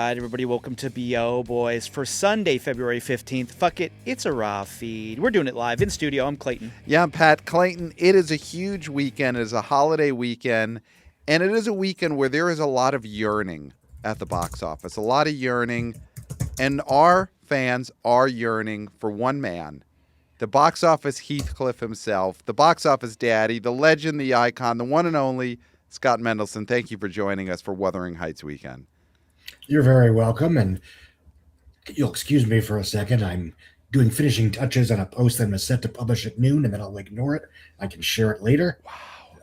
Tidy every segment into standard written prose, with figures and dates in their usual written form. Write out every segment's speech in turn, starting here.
right, everybody, welcome to B.O. Boys for Sunday, February 15th. Fuck it, it's a raw feed. We're doing it live in studio. I'm Clayton. Yeah, I'm Pat. Clayton, it is a huge weekend. It is a holiday weekend, and it is a weekend where there is a lot of yearning at the box office, a lot of yearning, and our fans are yearning for one man, the box office Heathcliff himself, the box office daddy, the legend, the icon, the one and only Scott Mendelson. Thank you for joining us for Wuthering Heights weekend. You're very welcome, and you'll excuse me for a second. I'm doing finishing touches on a post that I'm set to publish at noon, and then I'll ignore it. I can share it later.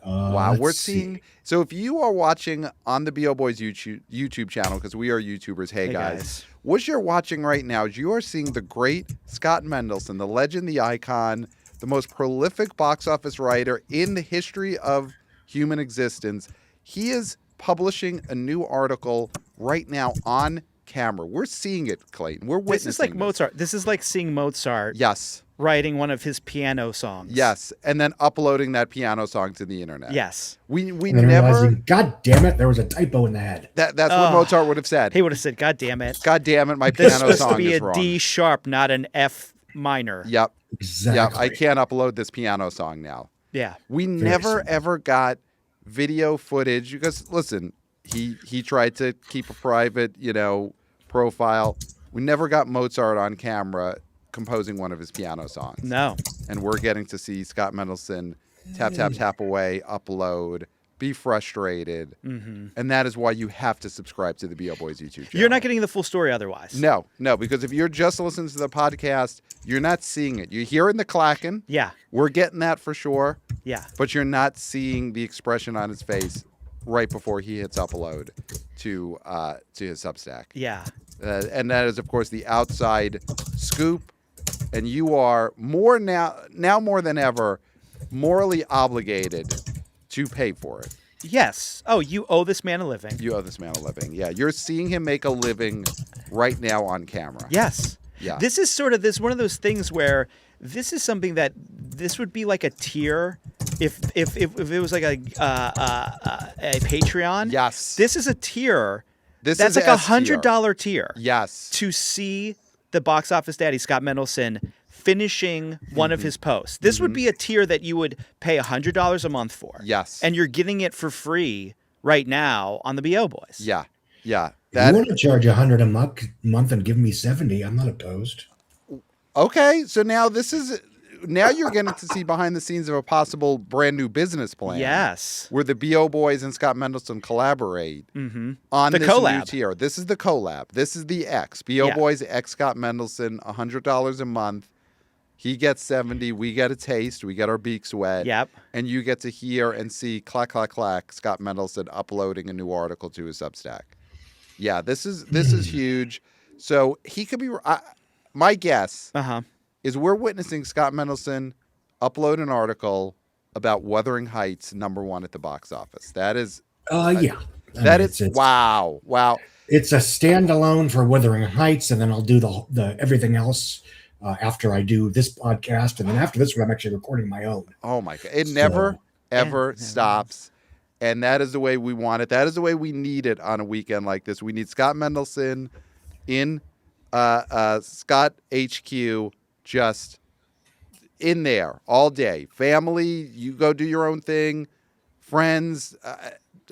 Wow. We're seeing. So if you are watching on the B.O. Boys YouTube channel, because we are YouTubers, hey guys, what you're watching right now is you are seeing the great Scott Mendelson, the legend, the icon, the most prolific box office writer in the history of human existence. He is publishing a new article right now on camera. We're seeing it, Clayton. We're witnessing This is like Mozart. This is like seeing Mozart. Yes. Writing one of his piano songs. Yes, and then uploading that piano song to the internet. Yes. We and never. Realizing, God damn it, there was a typo in the head. That's what Mozart would have said. He would have said, "God damn it! God damn it, my This piano is supposed song to be is a wrong." D sharp, not an F minor." Yep. Exactly. Yep. I can't upload this piano song now. Yeah. We never ever got video footage because listen, he tried to keep a private, profile. We never got Mozart on camera composing one of his piano songs. No. And we're getting to see Scott Mendelson tap away, upload, be frustrated. Mm-hmm. And that is why you have to subscribe to the B.O. Boys YouTube channel. You're not getting the full story otherwise. No, because if you're just listening to the podcast, you're not seeing it. You're hearing the clacking. Yeah. We're getting that for sure. Yeah. But you're not seeing the expression on his face right before he hits upload to his Substack. Yeah. And that is, of course, the outside scoop. And you are more now more than ever, morally obligated to pay for it. Yes. Oh, you owe this man a living. You owe this man a living. Yeah, you're seeing him make a living right now on camera. Yes. Yeah. This is sort of one of those things where this is something that this would be like a tier if it was like a Patreon. Yes. This is a tier. That's like a $100 tier. Yes. To see the box office daddy Scott Mendelson finishing one of his posts. This would be a tier that you would pay $100 a month for. Yes. And you're getting it for free right now on the B.O. Boys. Yeah. Yeah. If you want to charge $100 a month and give me $70, I'm not opposed. Okay, so now you're getting to see behind the scenes of a possible brand new business plan. Yes. Where the B.O. Boys and Scott Mendelson collaborate on the this collab. new tier. This is the collab. This is the X. B.O. Boys X Scott Mendelson, $100 a month. He gets $70. We get a taste. We get our beaks wet. Yep. And you get to hear and see clack, clack, clack, Scott Mendelson uploading a new article to his Substack. Yeah, this is huge. So he could be... my guess is we're witnessing Scott Mendelson upload an article about Wuthering Heights #1 at the box office. That is... yeah. Wow. It's a standalone for Wuthering Heights, and then I'll do the everything else after I do this podcast, and then after this one, I'm actually recording my own. Oh my God! It never ever stops, and that is the way we want it. That is the way we need it on a weekend like this. We need Scott Mendelson in Scott HQ, just in there all day. Family, you go do your own thing. Friends,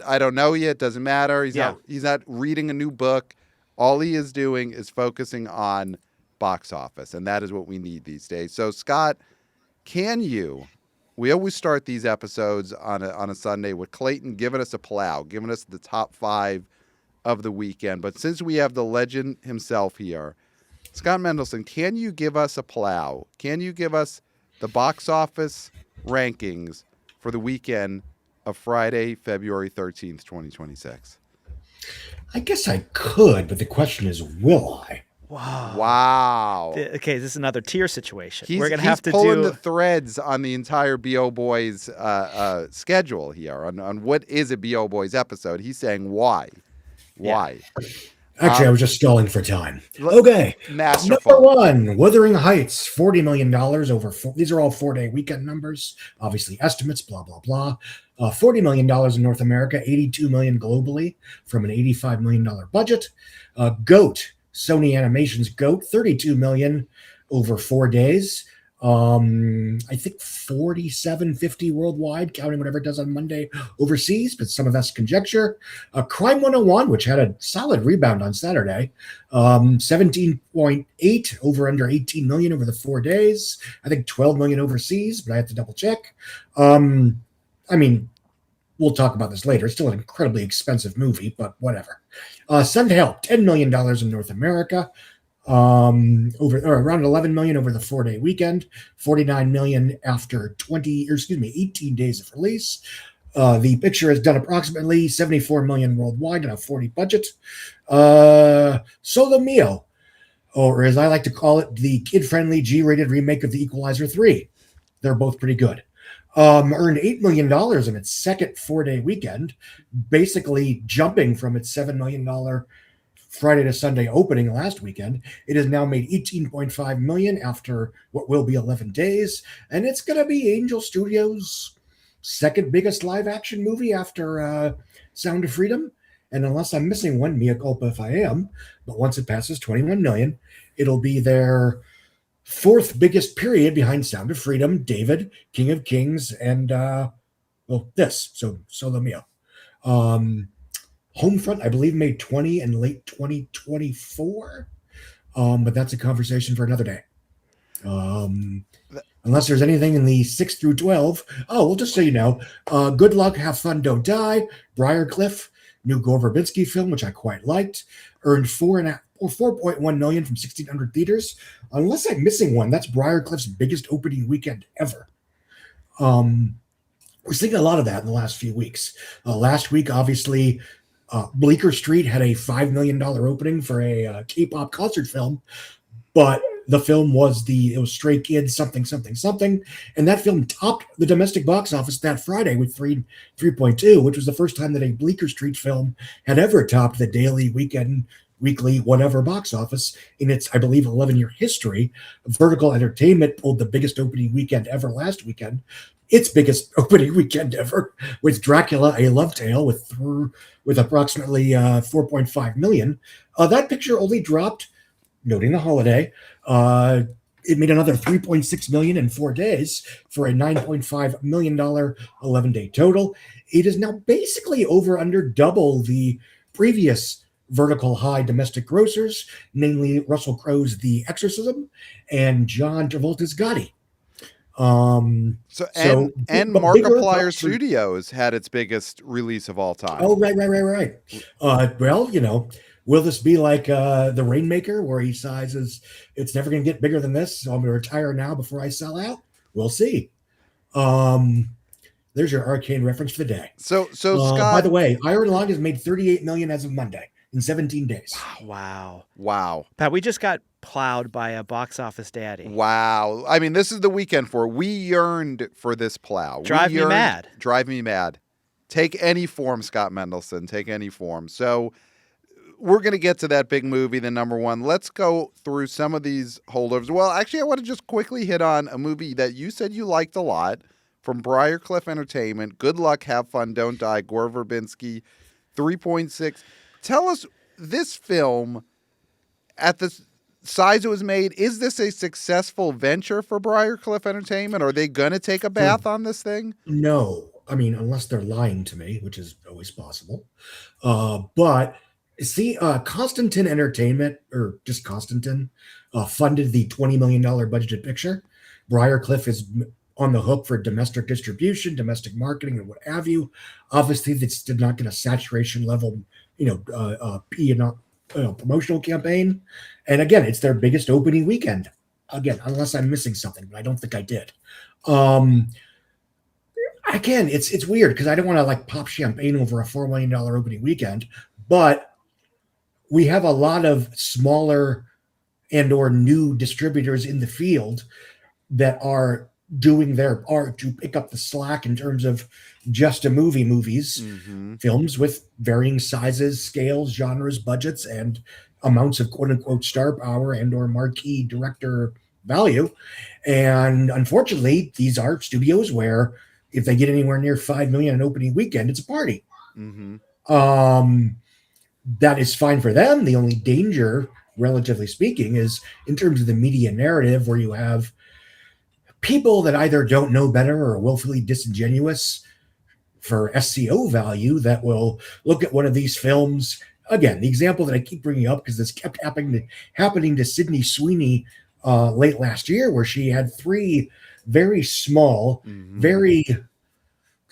I don't know yet. Doesn't matter. He's not reading a new book. All he is doing is focusing on box office, and that is what we need these days. So, Scott, we always start these episodes on a Sunday with Clayton giving us a plow, giving us the top 5 of the weekend. But since we have the legend himself here, Scott Mendelson, can you give us a plow? Can you give us the box office rankings for the weekend of Friday, February 13th, 2026? I guess I could, but the question is, will I? Wow. Okay, this is another tier situation. We're going to have to pulling the threads on the entire B.O. Boys schedule here on what is a B.O. Boys episode. He's saying why. Why? Actually, I was just stalling for time. L- Okay. Masterful. Number one, Wuthering Heights, $40 million over these are all 4-day weekend numbers, obviously estimates, blah, blah, blah. $40 million in North America, $82 million globally from an $85 million budget. GOAT, Sony Animation's GOAT, $32 million over 4 days. I think 47.50 worldwide, counting whatever it does on Monday overseas, but some of that's conjecture. Crime 101, which had a solid rebound on Saturday, 17.8 over under 18 million over the 4 days. I think 12 million overseas, but I have to double check. I mean, we'll talk about this later. It's still an incredibly expensive movie, but whatever. Send Help, $10 million in North America. Around 11 million over the 4-day weekend, 49 million after 18 days of release. The picture has done approximately 74 million worldwide on a 40 budget. Solo Mio, or as I like to call it, the kid-friendly G-rated remake of The Equalizer 3. They're both pretty good. Earned $8 million in its second 4-day weekend, basically jumping from its $7 million Friday to Sunday opening last weekend. It has now made 18.5 million after what will be 11 days, and it's going to be Angel Studios' second biggest live action movie after Sound of Freedom. And unless I'm missing one, mea culpa if I am, but once it passes 21 million, it'll be their fourth biggest period behind Sound of Freedom, David, King of Kings, and Solo Mio. Homefront, I believe, made 20 in late 2024, but that's a conversation for another day. Unless there's anything in the 6 through 12. Oh, well, just so you know, Good Luck, Have Fun, Don't Die, Briarcliff, new Gore Verbinski film, which I quite liked, earned 4.1 million from 1,600 theaters. Unless I'm missing one, that's Briarcliff's biggest opening weekend ever. We're seeing a lot of that in the last few weeks. Last week, obviously, Bleecker Street had a $5 million opening for a K-pop concert film, but the film was Stray Kids something, and that film topped the domestic box office that Friday with 3.2, which was the first time that a Bleecker Street film had ever topped the daily, weekly, whatever box office in its, I believe, 11-year history. Vertical Entertainment pulled the biggest opening weekend ever last weekend, its biggest opening weekend ever, with Dracula, A Love Tale, with approximately 4.5 million. That picture only dropped, noting the holiday, it made another 3.6 million in 4 days for a $9.5 million 11-day total. It is now basically over under double the previous vertical high domestic grossers, namely Russell Crowe's The Exorcism and John Travolta's Gotti. And Markiplier Studios had its biggest release of all time. Oh, right. Well, will this be like the Rainmaker, where he sizes, it's never going to get bigger than this, so I'm going to retire now before I sell out? We'll see. There's your Arcane reference for the day. So Scott, by the way, Iron Lung has made 38 million as of Monday in 17 days. Wow. Pat, we just got plowed by a box office daddy. Wow. I mean, this is the weekend for it. We yearned for this plow. Drive me mad. Take any form, Scott Mendelson. Take any form. So we're going to get to that big movie, the number one. Let's go through some of these holdovers. Well, actually, I want to just quickly hit on a movie that you said you liked a lot from Briarcliff Entertainment. Good Luck, Have Fun, Don't Die, Gore Verbinski, 3.6. Tell us, this film, at the size it was made, is this a successful venture for Briarcliff Entertainment? Are they going to take a bath on this thing? No. I mean, unless they're lying to me, which is always possible. But see, Constantine Entertainment, or just Constantine, funded the $20 million budgeted picture. Briarcliff is on the hook for domestic distribution, domestic marketing, and what have you. Obviously, this did not get a saturation level, promotional campaign. And again, it's their biggest opening weekend. Again, unless I'm missing something, but I don't think I did. Again, it's weird because I don't want to like pop champagne over a $4 million opening weekend, but we have a lot of smaller and or new distributors in the field that are doing their part to pick up the slack in terms of just a movies, Mm-hmm. films with varying sizes, scales, genres, budgets, and amounts of quote unquote star power and or marquee director value. And unfortunately, these are studios where if they get anywhere near 5 million an opening weekend, it's a party. Mm-hmm. That is fine for them. The only danger, relatively speaking, is in terms of the media narrative, where you have people that either don't know better or are willfully disingenuous for SEO value that will look at one of these films. Again, the example that I keep bringing up, because this kept happening to Sydney Sweeney late last year, where she had 3 very small, very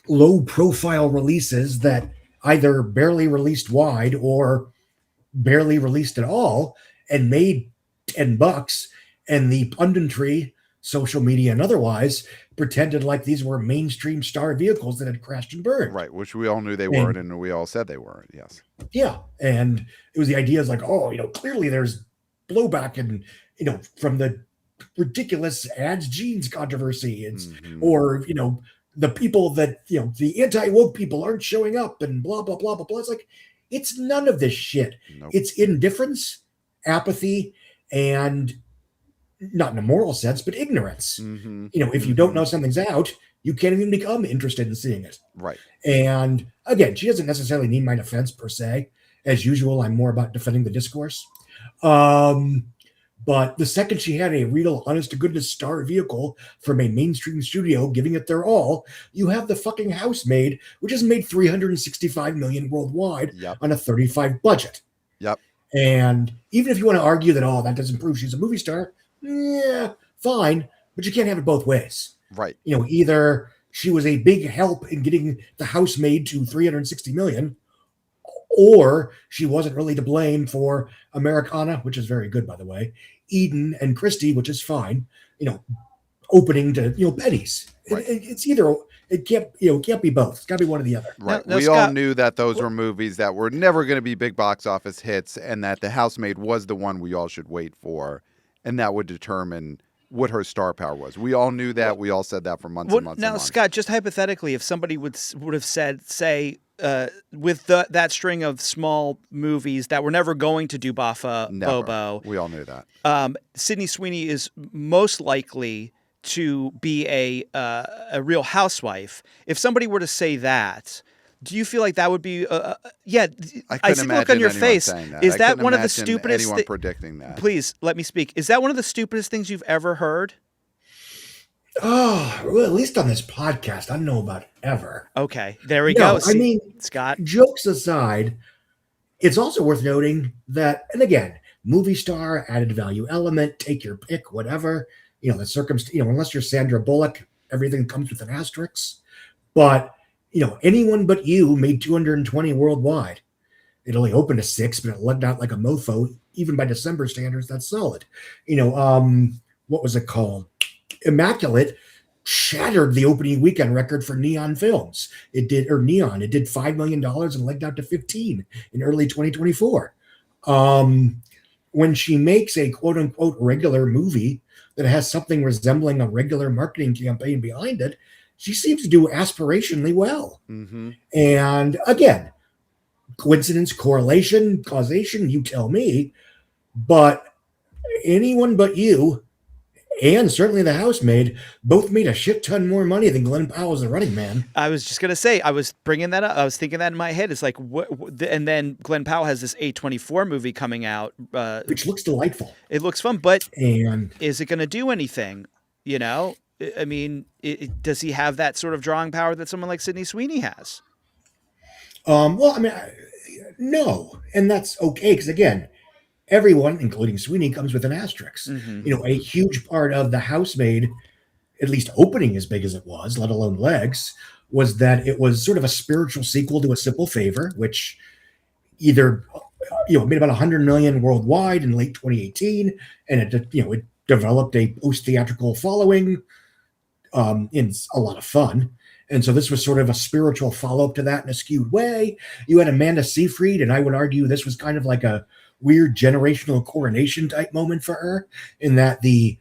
low profile releases that either barely released wide or barely released at all and made $10, and the punditry, social media and otherwise, pretended like these were mainstream star vehicles that had crashed and burned. Right, which we all knew they weren't, and we all said they weren't. Yes. Yeah, and it was the idea is like, oh, clearly there's blowback and from the ridiculous ads jeans controversy, or the people that the anti-woke people aren't showing up and blah blah blah blah blah. It's like, it's none of this shit. Nope. It's indifference, apathy, and not in a moral sense, but ignorance. If you don't know something's out, you can't even become interested in seeing it. Right. And again, she doesn't necessarily need my defense per se. As usual, I'm more about defending the discourse. But the second she had a real, honest to goodness star vehicle from a mainstream studio giving it their all, you have The fucking Housemaid, which has made $365 million worldwide on a $35 budget. Yep. And even if you want to argue that, that doesn't prove she's a movie star, yeah, fine. But you can't have it both ways. Right. Either she was a big help in getting The Housemaid to $360 million, or she wasn't really to blame for Americana, which is very good, by the way, Eden and Christie, which is fine, opening to, pennies. Right. It's either, it can't be both. It's got to be one or the other. Right. Now, we Scott, all knew that those were movies that were never going to be big box office hits, and that The Housemaid was the one we all should wait for, and that would determine what her star power was. We all knew that. We all said that for months and months. Now, and months. Scott, just hypothetically, if somebody would have said, say, with that string of small movies that were never going to do Bobo, we all knew that. Sydney Sweeney is most likely to be a real housewife. If somebody were to say that, do you feel like that would be? I see the look on your face. Is that one of the stupidest? Anyone predicting that? Please let me speak. Is that one of the stupidest things you've ever heard? Oh, well, at least on this podcast, I don't know about ever. Okay, there we go. See, I mean, Scott. Jokes aside, it's also worth noting that, and again, movie star, added value element, take your pick, whatever. The circumstance. Unless you're Sandra Bullock, everything comes with an asterisk. But Anyone But You made 220 worldwide. It only opened to 6, but it legged out like a mofo. Even by December standards, that's solid. What was it called? Immaculate shattered the opening weekend record for Neon Films. It did $5 million and legged out to 15 in early 2024. When she makes a quote unquote regular movie that has something resembling a regular marketing campaign behind it, she seems to do aspirationally well. And again, coincidence, correlation, causation, you tell me. But Anyone But You and certainly The Housemaid both made a shit ton more money than Glenn Powell as the Running Man. I was just going to say, I was bringing that up. I was thinking that in my head. It's like, and then Glenn Powell has this A24 movie coming out. Which looks delightful. It looks fun, but and is it going to do anything? I mean, does he have that sort of drawing power that someone like Sydney Sweeney has? Well, I mean, no. And that's okay, because again, everyone, including Sweeney, comes with an asterisk. A huge part of The Housemaid, at least opening as big as it was, let alone legs, was that it was sort of a spiritual sequel to A Simple Favor, which either made about 100 million worldwide in late 2018, and it developed a post-theatrical following. It's a lot of fun. And so this was sort of a spiritual follow-up to that in a skewed way. You had Amanda Seyfried, and I would argue this was kind of like a weird generational coronation type moment for her, in that the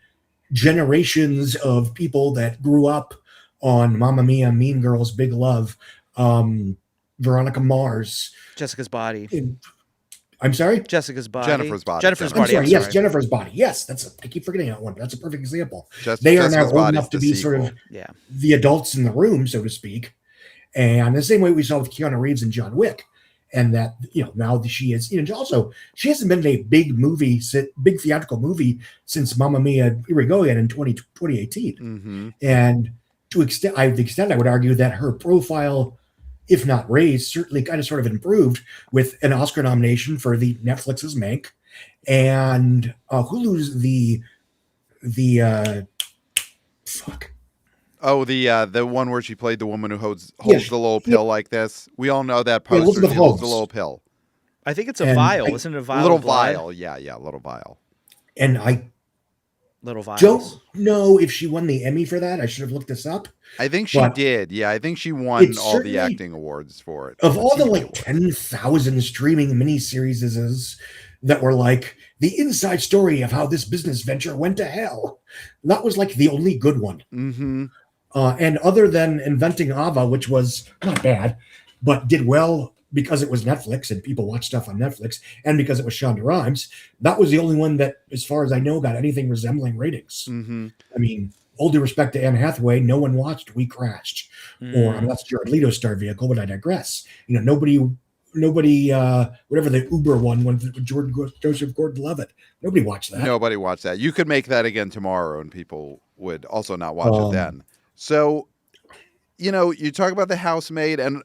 generations of people that grew up on Mamma Mia, Mean Girls, Big Love, Veronica Mars. Jessica's Body. I'm sorry? Jessica's Body. Jennifer's Body. Jennifer's I'm Body. sorry. Yes, Jennifer's Body. Yes, I keep forgetting that one. That's a perfect example. They are now old enough to be sort of the adults in the room, so to speak. And the same way we saw with Keanu Reeves and John Wick. And that, now she is, also, she hasn't been in a big theatrical movie since Mamma Mia, Here We Go Again in 2018. Mm-hmm. And to the extent I would argue that her profile, if not raised, certainly kind of sort of improved with an Oscar nomination for the Netflix's Mank and Hulu's the the one where she played the woman who holds the little pill like this. We all know that poster. She holds the little pill. I think it's a vial. Isn't it a vial? Little vial. Yeah, little vial. And I don't know if she won the Emmy for that. I should have looked this up. I think she did. Yeah, I think she won all the acting awards for it. Of all the 10,000 streaming miniseries that were like the inside story of how this business venture went to hell, that was like the only good one. Mm-hmm. And other than Inventing Ava, which was not bad, but did well because it was Netflix and people watch stuff on Netflix, and because it was Shonda Rhimes, that was the only one that, as far as I know, got anything resembling ratings. Mm-hmm. I mean, all due respect to Anne Hathaway, no one watched We Crashed, or that's Jared Leto's star vehicle, but I digress. Nobody, whatever the Uber one with Joseph Gordon-Levitt, nobody watched that. Nobody watched that. You could make that again tomorrow, and people would also not watch it then. So, you talk about The Housemaid, and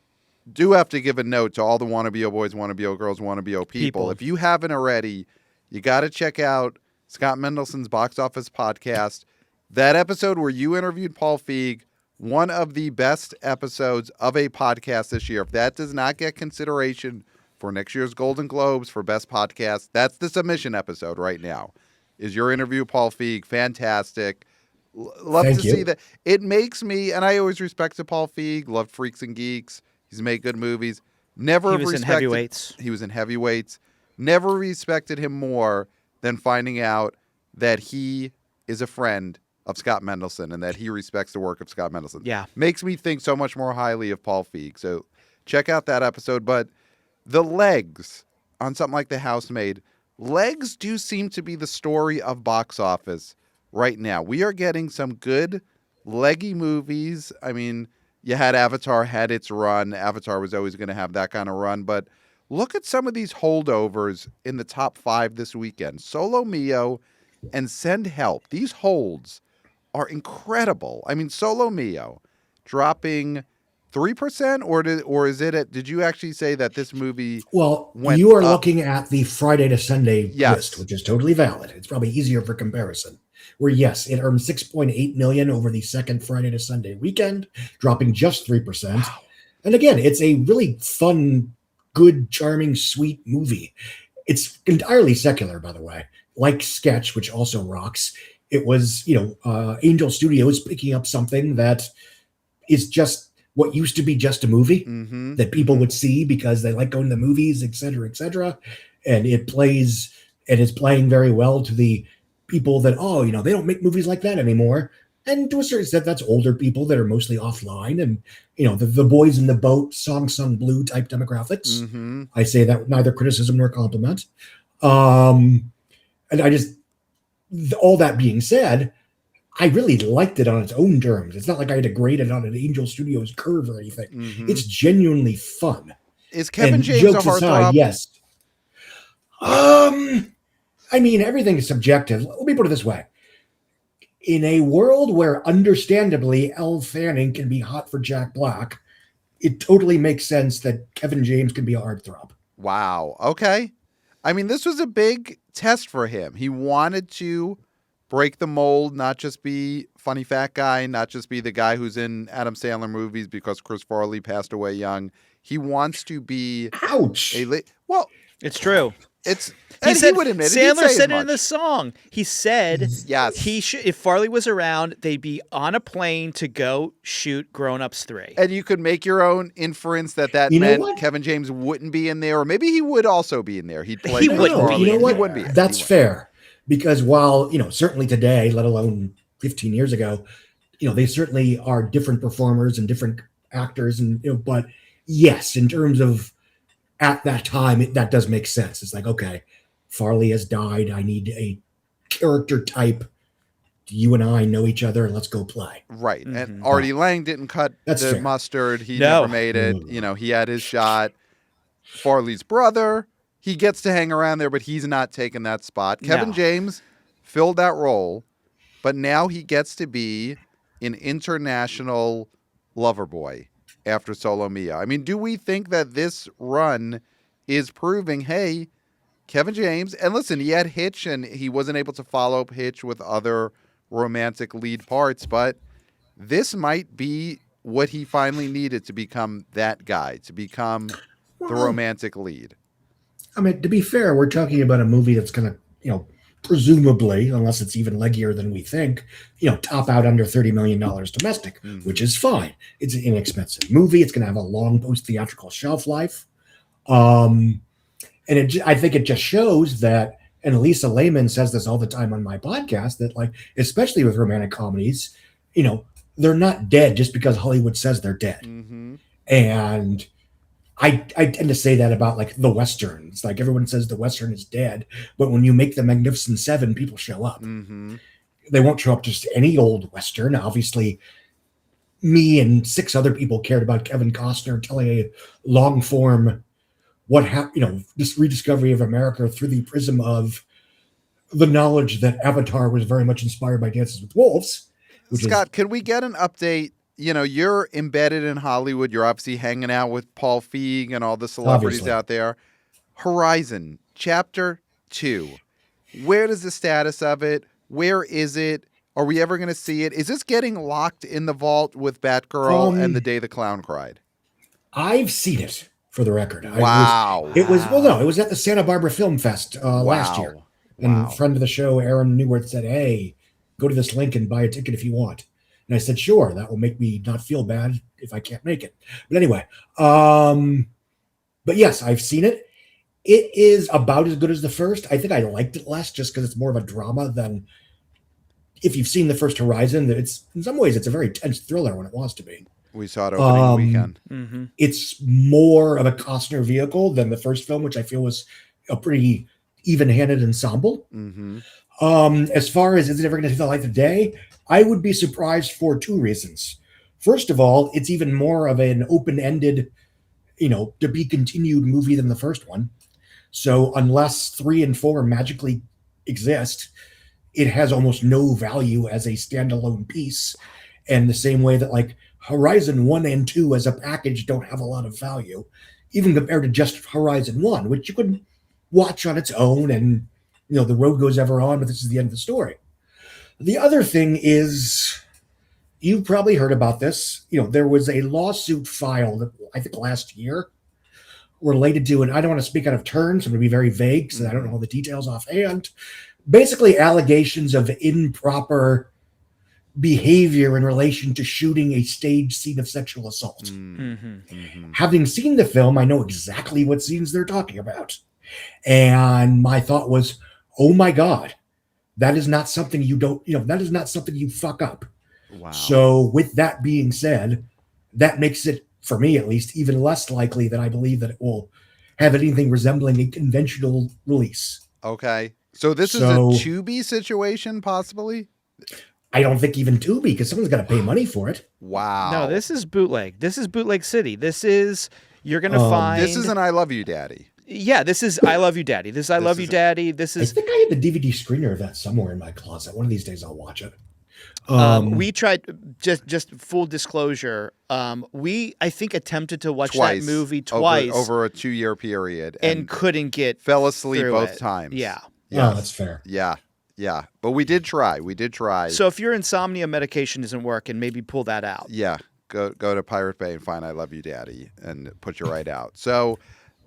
do have to give a note to all the wannabe boys, wannabe girls, wannabe people. If you haven't already, you got to check out Scott Mendelson's Box Office Podcast. That episode where you interviewed Paul Feig, one of the best episodes of a podcast this year. If that does not get consideration for next year's Golden Globes for Best Podcast, that's the submission episode right now, is your interview with Paul Feig. Fantastic. Love to see that. It makes me, and I always respected Paul Feig, loved Freaks and Geeks. He's made good movies. He was in Heavyweights. He was in Heavyweights. Never respected him more than finding out that he is a friend of Scott Mendelson and that he respects the work of Scott Mendelson. Yeah. Makes me think so much more highly of Paul Feig. So check out that episode. But the legs on something like The Housemaid, legs do seem to be the story of box office right now. We are getting some good leggy movies. I mean, you had Avatar had its run. Avatar was always going to have that kind of run. But look at some of these holdovers in the top 5 this weekend. Solo Mio and Send Help. These holds are incredible. I mean, Solo Mio dropping 3%, or is it did you actually say that this movie went you are up? Looking at the Friday to Sunday list, which is totally valid. It's probably easier for comparison. Where, yes, it earned $6.8 million over the second Friday to Sunday weekend, dropping just 3%. Wow. And again, it's a really fun, good, charming, sweet movie. It's entirely secular, by the way, like Sketch, which also rocks. It was, Angel Studios picking up something that is just what used to be just a movie that people would see because they like going to the movies, et cetera, et cetera. And it plays, and it's playing very well to the people that, they don't make movies like that anymore. And to a certain extent, that's older people that are mostly offline and, the boys in the boat, song sung blue type demographics. Mm-hmm. I say that with neither criticism nor compliment. And all that being said, I really liked it on its own terms. It's not like I had to grade it on an Angel Studios curve or anything. Mm-hmm. It's genuinely fun. Is Kevin James a heartthrob? Yes. I mean, everything is subjective. Let me put it this way. In a world where, understandably, Elle Fanning can be hot for Jack Black, it totally makes sense that Kevin James can be a heartthrob. Wow. Okay. I mean, this was a big test for him. He wanted to break the mold, not just be funny fat guy, not just be the guy who's in Adam Sandler movies because Chris Farley passed away young. He wants to be... Ouch! It's true. He would admit Sandler said it in the song. He said, yes, if Farley was around, they'd be on a plane to go shoot Grown Ups 3. And you could make your own inference that meant Kevin James wouldn't be in there, or maybe he would also be in there. He'd play. He wouldn't be. You know what? That's fair, because while certainly today, let alone 15 years ago, they certainly are different performers and different actors, and but yes, in terms of at that time, that does make sense. It's like, okay, Farley has died. I need a character type. You and I know each other. Let's go play. Right. And Artie Lang didn't cut the mustard. He never made it. He had his shot. Farley's brother, he gets to hang around there, but he's not taking that spot. Kevin James filled that role, but now he gets to be an international lover boy after Solo Mio. I mean, do we think that this run is proving, hey, Kevin James, and listen, he had Hitch, and he wasn't able to follow up Hitch with other romantic lead parts, but this might be what he finally needed to become that guy, to become the romantic lead. I mean, to be fair, we're talking about a movie that's going to, presumably, unless it's even leggier than we think, top out under $30 million domestic, which is fine. It's an inexpensive movie. It's going to have a long post-theatrical shelf life. And I think it just shows that, and Lisa Lehman says this all the time on my podcast, that like, especially with romantic comedies, they're not dead just because Hollywood says they're dead. Mm-hmm. And I tend to say that about like the Westerns. Like everyone says the Western is dead, but when you make the Magnificent Seven, people show up. Mm-hmm. They won't show up just any old Western. Obviously, me and 6 other people cared about Kevin Costner telling a long form this rediscovery of America through the prism of the knowledge that Avatar was very much inspired by Dances with Wolves. Scott, can we get an update? You're embedded in Hollywood. You're obviously hanging out with Paul Feig and all the celebrities out there. Horizon, Chapter 2. Where is the status of it? Where is it? Are we ever going to see it? Is this getting locked in the vault with Batgirl and The Day the Clown Cried? I've seen it, for the record. Wow. It was at the Santa Barbara Film Fest last year. And a friend of the show, Aaron Newworth, said, hey, go to this link and buy a ticket if you want. And I said, sure, that will make me not feel bad if I can't make it. But anyway, but yes, I've seen it. It is about as good as the first. I think I liked it less just because it's more of a drama than if you've seen the first Horizon. It's in some ways, it's a very tense thriller when it wants to be. We saw it opening weekend. Mm-hmm. It's more of a Costner vehicle than the first film, which I feel was a pretty even-handed ensemble. Mm-hmm. As far as is it ever going to see the light of day, I would be surprised for 2 reasons. First of all, it's even more of an open-ended, to be continued movie than the first one. So unless 3 and 4 magically exist, it has almost no value as a standalone piece. And the same way that like Horizon 1 and 2 as a package don't have a lot of value, even compared to just Horizon 1, which you could watch on its own and, the road goes ever on, but this is the end of the story. The other thing is, you've probably heard about this. There was a lawsuit filed, I think last year, related to, and I don't want to speak out of turn, so I'm going to be very vague because I don't know all the details offhand. Basically, allegations of improper behavior in relation to shooting a staged scene of sexual assault. Mm-hmm. Mm-hmm. Having seen the film, I know exactly what scenes they're talking about. And my thought was, oh my God, that is not something that is not something you fuck up. Wow. So with that being said, that makes it, for me at least, even less likely that I believe that it will have anything resembling a conventional release. Okay. So this is a Tubi situation, possibly? I don't think even Tubi, because someone's got to pay money for it. Wow. No, this is bootleg. This is Bootleg City. This is, you're going to find... This is an I Love You, Daddy. Yeah, this is I Love You, Daddy. This is I Love You, Daddy. This is... I think I have the DVD screener of that somewhere in my closet. One of these days I'll watch it. We tried, just full disclosure, we, I think, attempted to watch that movie twice. Over a 2-year period. And couldn't get fell asleep both it. times. Yeah. Yeah, that's fair. Yeah. Yeah. But we did try. So if your insomnia medication isn't working, maybe pull that out. Yeah. Go to Pirate Bay and find I Love You, Daddy and put you right out. So...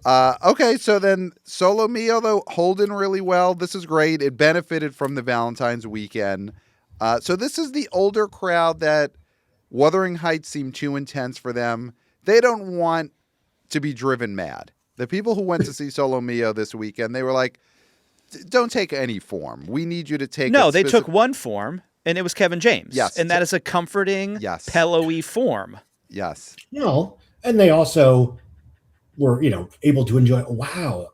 okay, so then Solo Mio, though, holding really well. This is great. It benefited from the Valentine's weekend. So this is the older crowd that Wuthering Heights seemed too intense for them. They don't want to be driven mad. The people who went to see Solo Mio this weekend, they were like, don't take any form. We need you to take No, they took one form. And it was Kevin James. Yes. And that is a comforting, Yes. pillowy form. Yes. And they also were, able to enjoy, wow,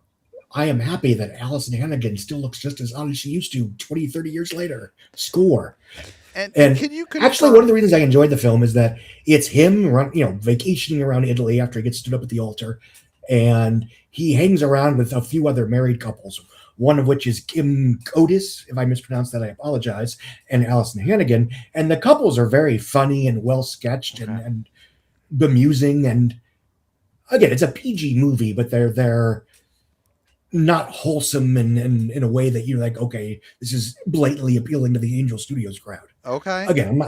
I am happy that Allison Hannigan still looks just as hot as she used to 20, 30 years later. Score. And can you actually, one of the reasons I enjoyed the film is that it's him vacationing around Italy after he gets stood up at the altar. And he hangs around with a few other married couples, one of which is Kim Coates, if I mispronounced that, I apologize, and Allison Hannigan. And the couples are very funny and well sketched and bemusing. And again, it's a PG movie, but they're not wholesome and in a way that you're like, okay, this is blatantly appealing to the Angel Studios crowd. Okay.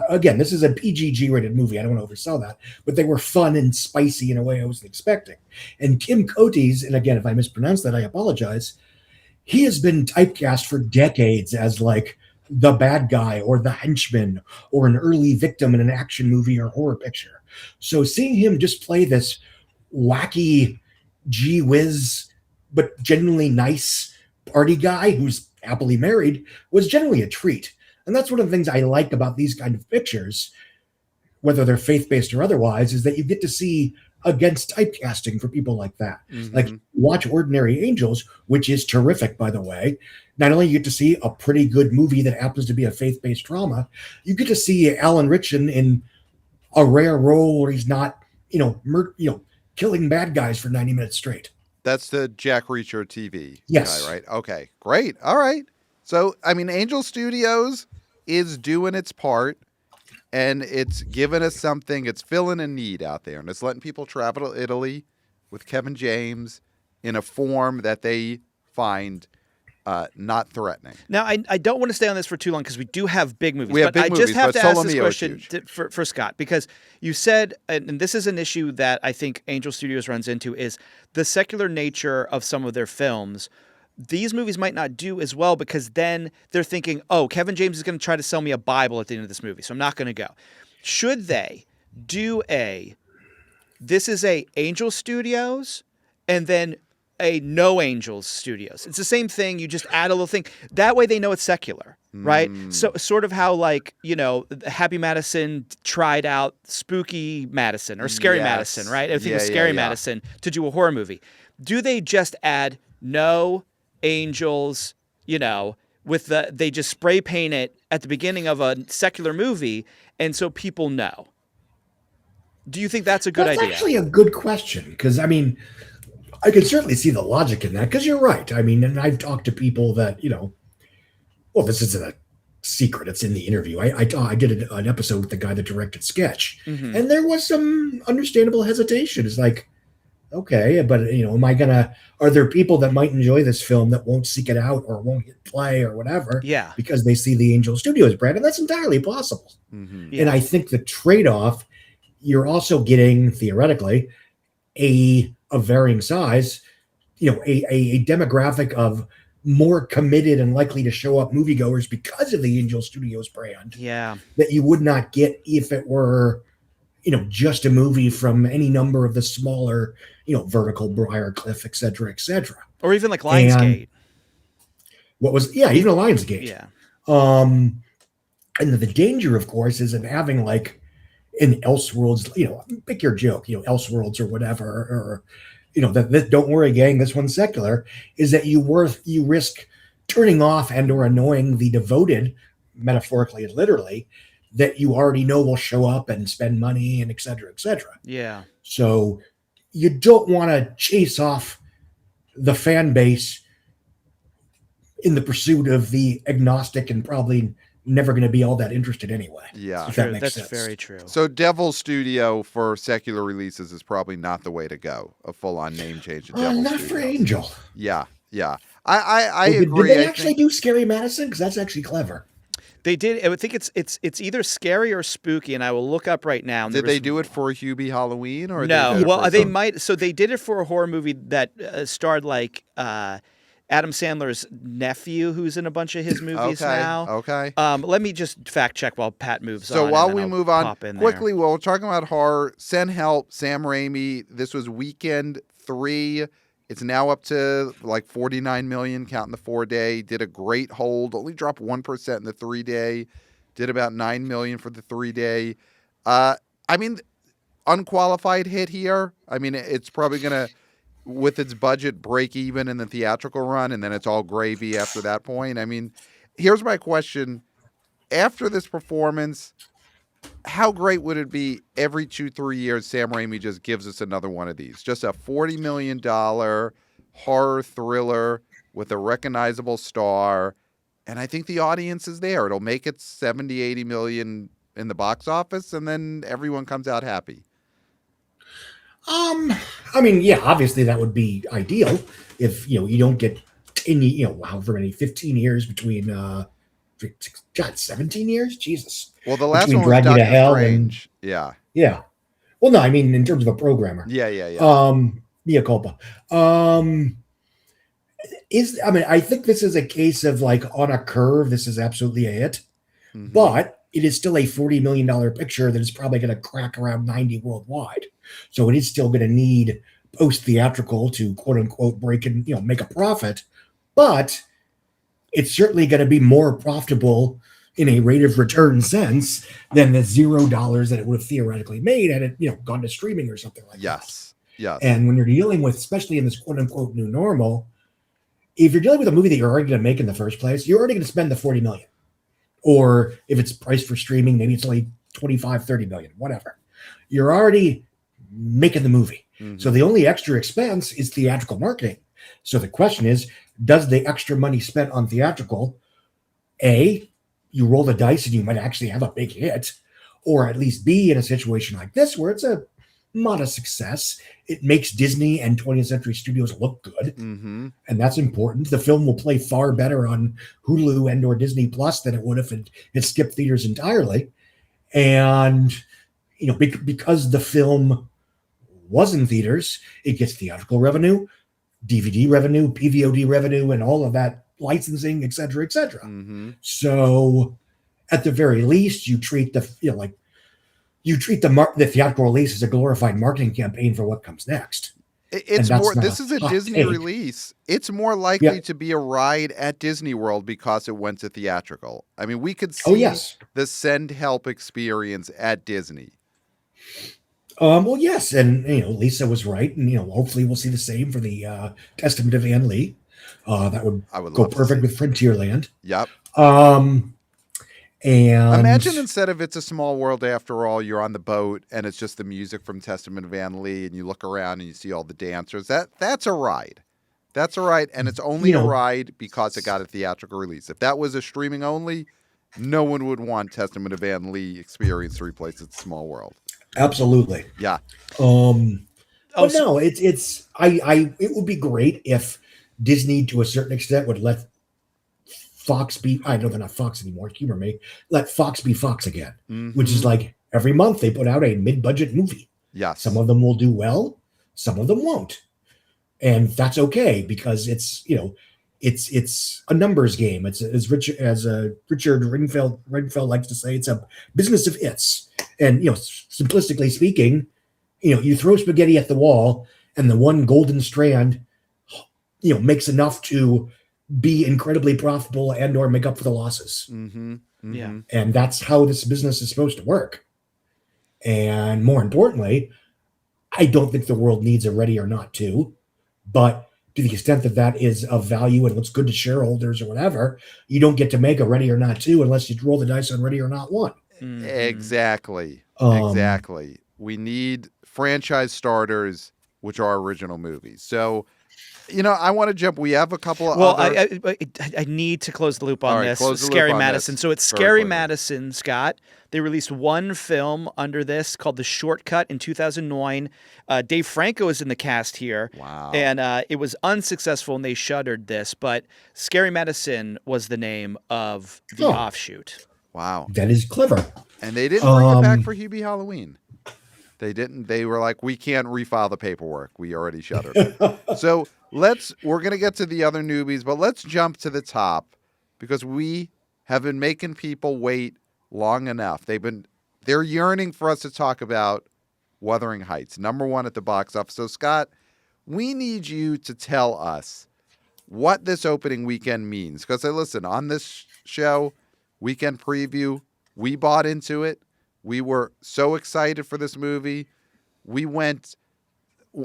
Again, this is a PG rated movie. I don't want to oversell that, but they were fun and spicy in a way I wasn't expecting. And Kim Coates, and again, if I mispronounced that, I apologize. He has been typecast for decades as like the bad guy or the henchman or an early victim in an action movie or horror picture. So seeing him just play this wacky, gee whiz, but genuinely nice party guy who's happily married was generally a treat. And that's one of the things I like about these kind of pictures, whether they're faith-based or otherwise, is that you get to see against typecasting for people like that. Mm-hmm. Like watch Ordinary Angels, which is terrific, by the way. Not only you get to see a pretty good movie that happens to be a faith-based drama, you get to see Alan Ritchson in a rare role where he's not, killing bad guys for 90 minutes straight. That's the Jack Reacher TV yes. guy, right? Okay, great. All right. So, Angel Studios is doing its part, and it's giving us something. It's filling a need out there, and it's letting people travel to Italy with Kevin James in a form that they find not threatening. Now, I don't want to stay on this for too long because we do have big movies. I movies, just have to ask this Solomeo question for Scott, because you said, and this is an issue that I think Angel Studios runs into, is the secular nature of some of their films. These movies might not do as well because then they're thinking, oh, Kevin James is going to try to sell me a Bible at the end of this movie, so I'm not going to go. Should they do this is a Angel Studios and then a No Angels Studios? It's the same thing. You just add a little thing. That way they know it's secular, right? So sort of how Happy Madison tried out Spooky Madison or Scary Madison, right? I think it was Scary Madison to do a horror movie. Do they just add No Angels, they just spray paint it at the beginning of a secular movie and so people know? Do you think that's a good idea? That's actually a good question because, I can certainly see the logic in that because you're right. And I've talked to people that, this isn't a secret. It's in the interview. I did an episode with the guy that directed Sketch, and there was some understandable hesitation. It's like, okay, but, are there people that might enjoy this film that won't seek it out or won't hit play or whatever? Yeah. Because they see the Angel Studios brand, and that's entirely possible. Mm-hmm. Yeah. And I think the trade-off, you're also getting, theoretically, a varying size, a demographic of more committed and likely to show up moviegoers because of the Angel Studios brand. Yeah. That you would not get if it were, just a movie from any number of the smaller, Vertical, Briarcliff, et cetera, or even like Lionsgate. Even a Lionsgate. Yeah. And the danger, of course, is in having like in Elseworlds, pick your joke, Elseworlds or whatever, or that don't worry, gang, this one's secular, is that you risk turning off and or annoying the devoted, metaphorically and literally, that you already know will show up and spend money and et cetera, et cetera. Yeah. So you don't want to chase off the fan base in the pursuit of the agnostic and probably never going to be all that interested anyway. Yeah. That's sense. very true. So Devil Studio for secular releases is probably not the way to go. A full-on name change to Devil not Studios. for Angel. Yeah. I agree. Did they actually do Scary Madison? Because that's actually clever. They did. I would think it's either scary or spooky, and I will look up right now. Did they do it for Hubie Halloween or no? Well, they might. So they did it for a horror movie that starred Adam Sandler's nephew, who's in a bunch of his movies now. Okay. Let me just fact check while Pat moves on. So while we move on quickly, while we're talking about horror, Send Help, Sam Raimi. This was weekend 3. It's now up to like 49 million, counting the 4-day. Did a great hold. Only dropped 1% in the 3-day. did about $9 million for the 3-day. I mean, unqualified hit here. I mean, it's probably going to, with its budget, break even in the theatrical run, and then it's all gravy after that point. I mean, here's my question. After this performance, how great would it be every 2-3 years Sam Raimi just gives us another one of these? Just a $40 million horror thriller with a recognizable star, and I think the audience is there. It'll make it 70, 80 million in the box office, and then everyone comes out happy. I mean, yeah, obviously that would be ideal if, you don't get any, however many, 15 years between, 17 years? Jesus. Well, the last between one was Drag You to Doctor Hell Strange. Yeah. Well, no, I mean, in terms of a programmer. Yeah. Mea culpa. I think this is a case of like on a curve, this is absolutely a hit, but it is still a $40 million picture that is probably going to crack around 90 worldwide. So it is still going to need post-theatrical to quote unquote break and, make a profit, but it's certainly going to be more profitable in a rate of return sense than the $0 that it would have theoretically made had it, gone to streaming or something like that. Yes. And when you're dealing with, especially in this quote unquote new normal, if you're dealing with a movie that you're already going to make in the first place, you're already going to spend the $40 million. Or if it's priced for streaming, maybe it's only $25, $30 million, whatever. You're already making the movie. So the only extra expense is theatrical marketing. So the question is, does the extra money spent on theatrical, A, you roll the dice and you might actually have a big hit, or at least B, in a situation like this where it's a modest success, it makes Disney and 20th Century Studios look good, and that's important. The film will play far better on Hulu and or Disney Plus than it would if it skipped theaters entirely. And because the film was in theaters, it gets theatrical revenue, DVD revenue, PVOD revenue, and all of that licensing, et cetera, et cetera. So at the very least, you treat the theatrical release as a glorified marketing campaign for what comes next. It's more. This is a Disney release. It's more likely to be a ride at Disney World because it went to theatrical. I mean, we could see the send help experience at Disney. Well, yes, and Lisa was right, and hopefully we'll see the same for the Testament of Anne Lee. That would go perfect with Frontierland. Yep. And imagine instead of It's a Small World After All, you're on the boat and it's just the music from Testament of Anne Lee, and you look around and you see all the dancers. That's a ride. That's a ride, and it's only a ride because it got a theatrical release. If that was a streaming only, no one would want Testament of Anne Lee experience to replace It's a Small World. Absolutely. Yeah. But no, it would be great if Disney, to a certain extent, would let Fox be, I know they're not Fox anymore, humor me, let Fox be Fox again, which is like every month they put out a mid-budget movie. Yes. Some of them will do well, some of them won't. And that's okay because it's a numbers game. It's as Richard Ringfeld likes to say, it's a business of hits. And simplistically speaking, you throw spaghetti at the wall and the one golden strand makes enough to be incredibly profitable and or make up for the losses. Yeah. And that's how this business is supposed to work. And more importantly, I don't think the world needs a Ready or Not 2, but to the extent that that is of value and looks good to shareholders or whatever, you don't get to make a Ready or Not 2 unless you roll the dice on Ready or Not 1. Exactly. Exactly. We need franchise starters, which are original movies. So, I want to jump. We have a couple of other... I need to close the loop on this. Scary Madison. So it's Scary Madison, Scott. They released one film under this called The Shortcut in 2009. Dave Franco is in the cast here. Wow. And it was unsuccessful and they shuttered this, but Scary Madison was the name of the offshoot. Wow. That is clever. And they didn't bring it back for Hubie Halloween. They didn't. They were like, we can't refile the paperwork. We already shuttered it. So we're going to get to the other newbies, but let's jump to the top because we have been making people wait long enough. They're yearning for us to talk about Wuthering Heights, #1 at the box office. So Scott, we need you to tell us what this opening weekend means. Because listen, on this show, weekend preview, We bought into it. We were so excited for this movie. We went,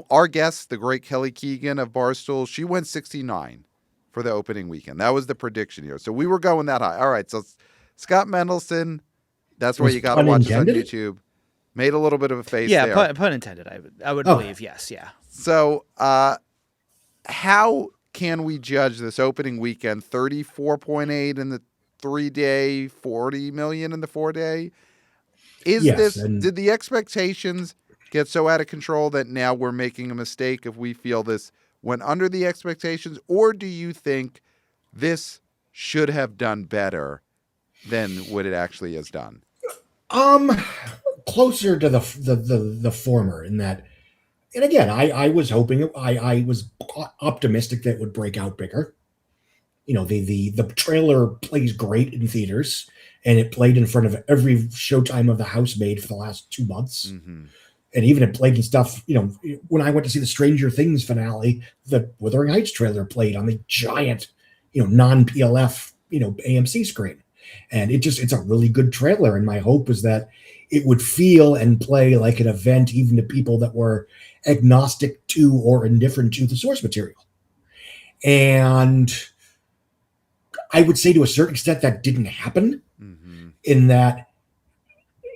our guest, the great Kelly Keegan of Barstool, she went 69 for the opening weekend. That was the prediction here. So we were going that high. All right, so Scott Mendelson, that's where you got to watch this on YouTube. Made a little bit of a face there. Yeah, pun intended. I would believe, yes, yeah. So how can we judge this opening weekend? 34.8 in the 3-day, 40 million in the 4-day. Did the expectations get so out of control that now we're making a mistake if we feel this went under the expectations, or do you think this should have done better than what it actually has done? Closer to the former in that, and again, I was hoping, I was optimistic that it would break out bigger. You know, the trailer plays great in theaters, and it played in front of every showtime of the housemaid for the last 2 months. Mm-hmm. And even it played in stuff, you know, when I went to see the Stranger Things finale, the Wuthering Heights trailer played on the giant, you know, non-PLF, you know, AMC screen. And it's a really good trailer. And my hope is that it would feel and play like an event even to people that were agnostic to or indifferent to the source material. And I would say to a certain extent that didn't happen, in that,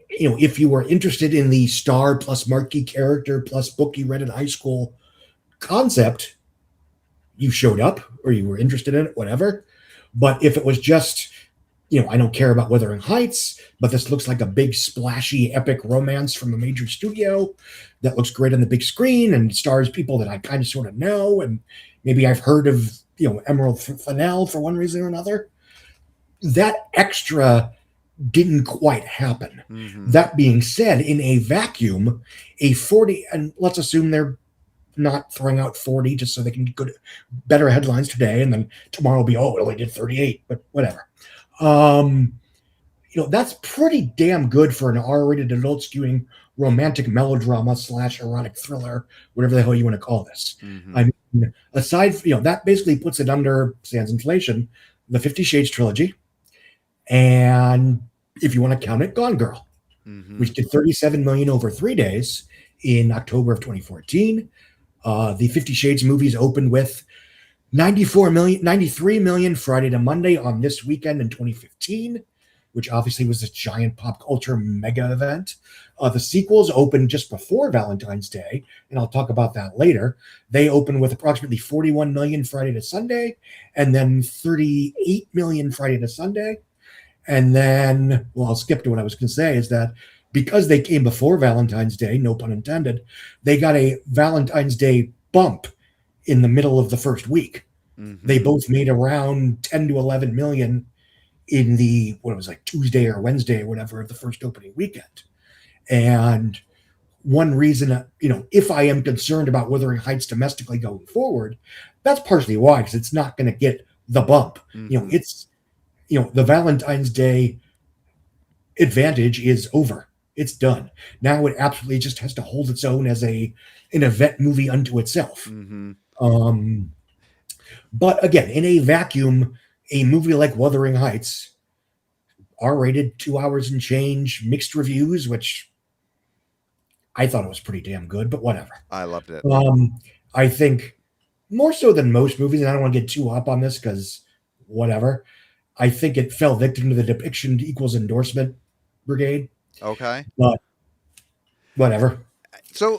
you know, if you were interested in the star plus marquee character plus book you read in high school concept, you showed up or you were interested in it, whatever. But if it was just, you know, I don't care about Wuthering Heights, but this looks like a big splashy epic romance from a major studio that looks great on the big screen and stars people that I kind of sort of know, and maybe I've heard of, you know, Emerald Fennell for one reason or another, that extra didn't quite happen. Mm-hmm. That being said, in a vacuum, a 40, and let's assume they're not throwing out 40 just so they can get better headlines today, and then tomorrow will be, oh, it only did 38, but whatever. You know, that's pretty damn good for an R-rated adult skewing romantic melodrama / erotic thriller, whatever the hell you want to call this. Mm-hmm. I mean, aside, you know, that basically puts it under, sans inflation, the 50 Shades trilogy. And if you want to count it, Gone Girl, which did 37 million over 3 days in October of 2014. The 50 Shades movies opened with 93 million Friday to Monday on this weekend in 2015, which obviously was a giant pop culture mega event. The sequels opened just before Valentine's Day, and I'll talk about that later. They opened with approximately 41 million Friday to Sunday, and then 38 million Friday to Sunday. And then, well, I'll skip to what I was going to say, is that because they came before Valentine's Day, no pun intended, they got a Valentine's Day bump in the middle of the first week. Mm-hmm. They both made around 10 to 11 million in the, what it was like Tuesday or Wednesday or whatever of the first opening weekend. And one reason, you know, if I am concerned about Wuthering Heights domestically going forward, that's partially why, because it's not going to get the bump. Mm-hmm. You know, it's, you know, the Valentine's Day advantage is over. It's done. Now it absolutely just has to hold its own as an event movie unto itself. Mm-hmm. But again, in a vacuum, a movie like Wuthering Heights, R-rated, 2 hours and change, mixed reviews, which I thought it was pretty damn good, but whatever. I loved it. I think more so than most movies, and I don't want to get too up on this because whatever, I think it fell victim to the depiction equals endorsement brigade. Okay. But whatever. So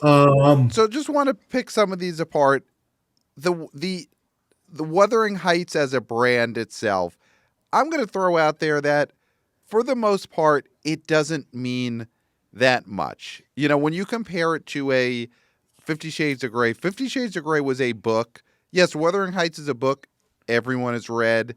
just want to pick some of these apart. The Wuthering Heights as a brand itself, I'm going to throw out there that for the most part, it doesn't mean that much. You know, when you compare it to a 50 Shades of Grey, 50 Shades of Grey was a book. Yes, Wuthering Heights is a book everyone has read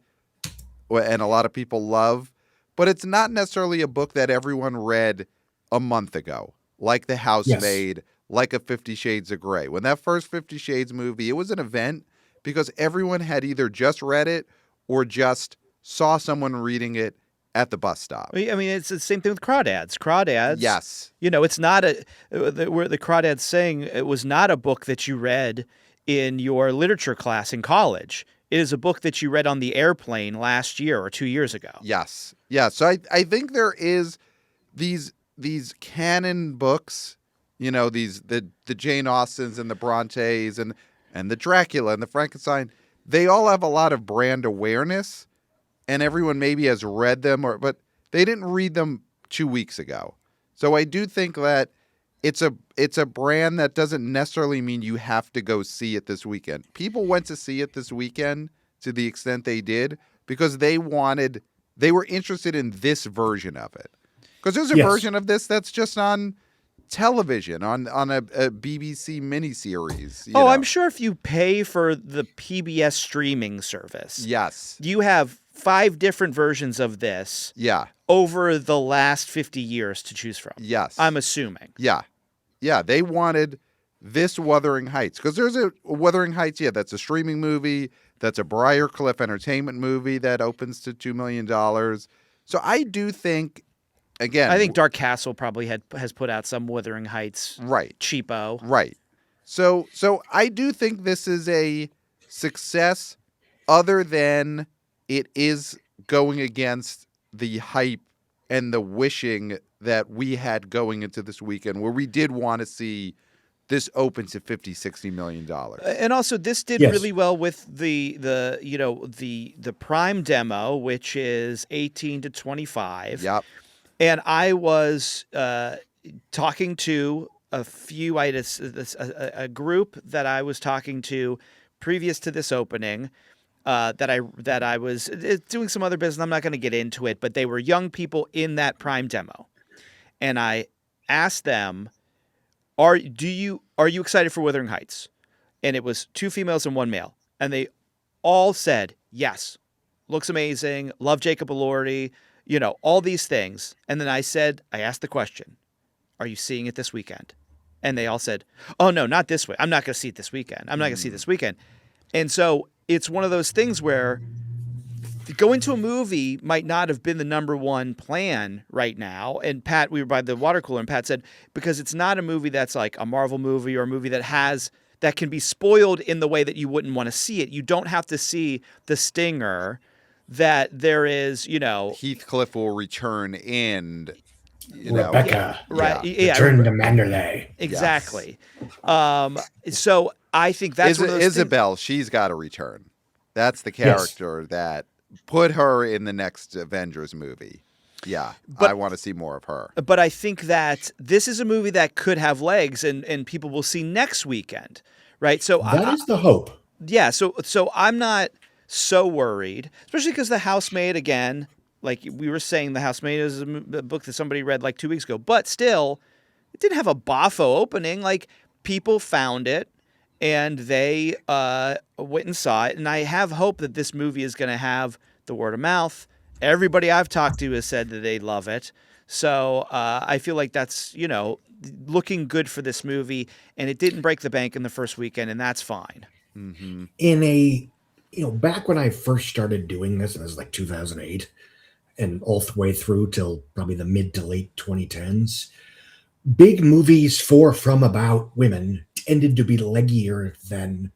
and a lot of people love, but it's not necessarily a book that everyone read a month ago, like The Housemaid, like a 50 Shades of Grey. When that first 50 Shades movie, it was an event because everyone had either just read it or just saw someone reading it at the bus stop. I mean, it's the same thing with Crawdads. Crawdads, yes. You know, it's not where the Crawdads saying it was not a book that you read in your literature class in college. It is a book that you read on the airplane last year or 2 years ago. Yes. Yeah. So I think there is these canon books, the Jane Austens and the Brontes and the Dracula and the Frankenstein. They all have a lot of brand awareness, and everyone maybe has read them, but they didn't read them 2 weeks ago. So I do think that it's a brand that doesn't necessarily mean you have to go see it this weekend. People went to see it this weekend to the extent they did because they were interested in this version of it. Because there's a version of this that's just on television, on a BBC miniseries. I'm sure if you pay for the PBS streaming service, you have 5 different versions of this over the last 50 years to choose from. Yes. I'm assuming. Yeah. They wanted this Wuthering Heights. Because there's a Wuthering Heights, that's a streaming movie. That's a Briarcliff Entertainment movie that opens to $2 million. So I do think, again, I think Dark Castle probably has put out some Wuthering Heights cheapo. Right. So I do think this is a success other than it is going against the hype and the wishing that we had going into this weekend where we did want to see this open to $50-60 million. And also this did really well with the Prime demo, which is 18 to 25. Yep. And I was talking to a group that I was talking to previous to this opening, that I was doing some other business. I'm not going to get into it, but they were young people in that Prime demo. And I asked them, Are you excited for Wuthering Heights? And it was 2 females and 1 male. And they all said, yes, looks amazing. Love Jacob Elordi, all these things. And then I asked the question, are you seeing it this weekend? And they all said, oh, no, not this way. I'm not going to see it this weekend. I'm not going to see it this weekend. And so it's one of those things where going to a movie might not have been the number one plan right now. And Pat, we were by the water cooler, and Pat said, because it's not a movie that's like a Marvel movie or a movie that can be spoiled in the way that you wouldn't want to see it. You don't have to see the stinger that there is, Heathcliff will return in, Rebecca. Right. Return to Manderley. Exactly. Yes. So I think that's one of those Isabel, she's got to return. That's the character that put her in the next Avengers movie. Yeah, I want to see more of her. But I think that this is a movie that could have legs and people will see next weekend, right? So that is the hope. Yeah, so I'm not so worried, especially because The Housemaid, again, like we were saying, The Housemaid is a book that somebody read like 2 weeks ago, but still, it didn't have a boffo opening. Like, people found it, and they went and saw it. And I have hope that this movie is going to have the word of mouth. Everybody I've talked to has said that they love it. So I feel like that's, looking good for this movie. And it didn't break the bank in the first weekend, and that's fine. Mm-hmm. Back when I first started doing this, and it was like 2008, and all the way through till probably the mid to late 2010s, big movies from about women tended to be leggier than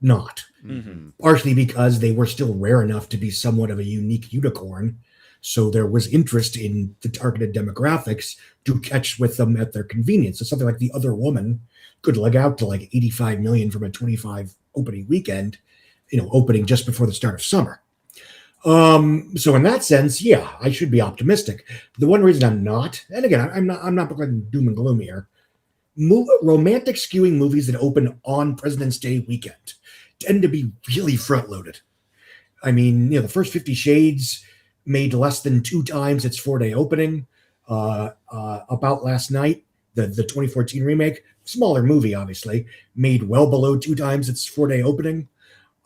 not. Mm-hmm. Partially because they were still rare enough to be somewhat of a unique unicorn. So there was interest in the targeted demographics to catch with them at their convenience. So something like The Other Woman could leg out to like 85 million from a 25 opening weekend, opening just before the start of summer. So in that sense, yeah, I should be optimistic. The one reason I'm not, and again, I'm not looking doom and gloom here. Romantic skewing movies that open on President's Day weekend tend to be really front loaded. I mean, the first 50 Shades made less than 2 times its 4-day opening. About Last Night, the 2014 remake, smaller movie, obviously, made well below 2 times its 4-day opening.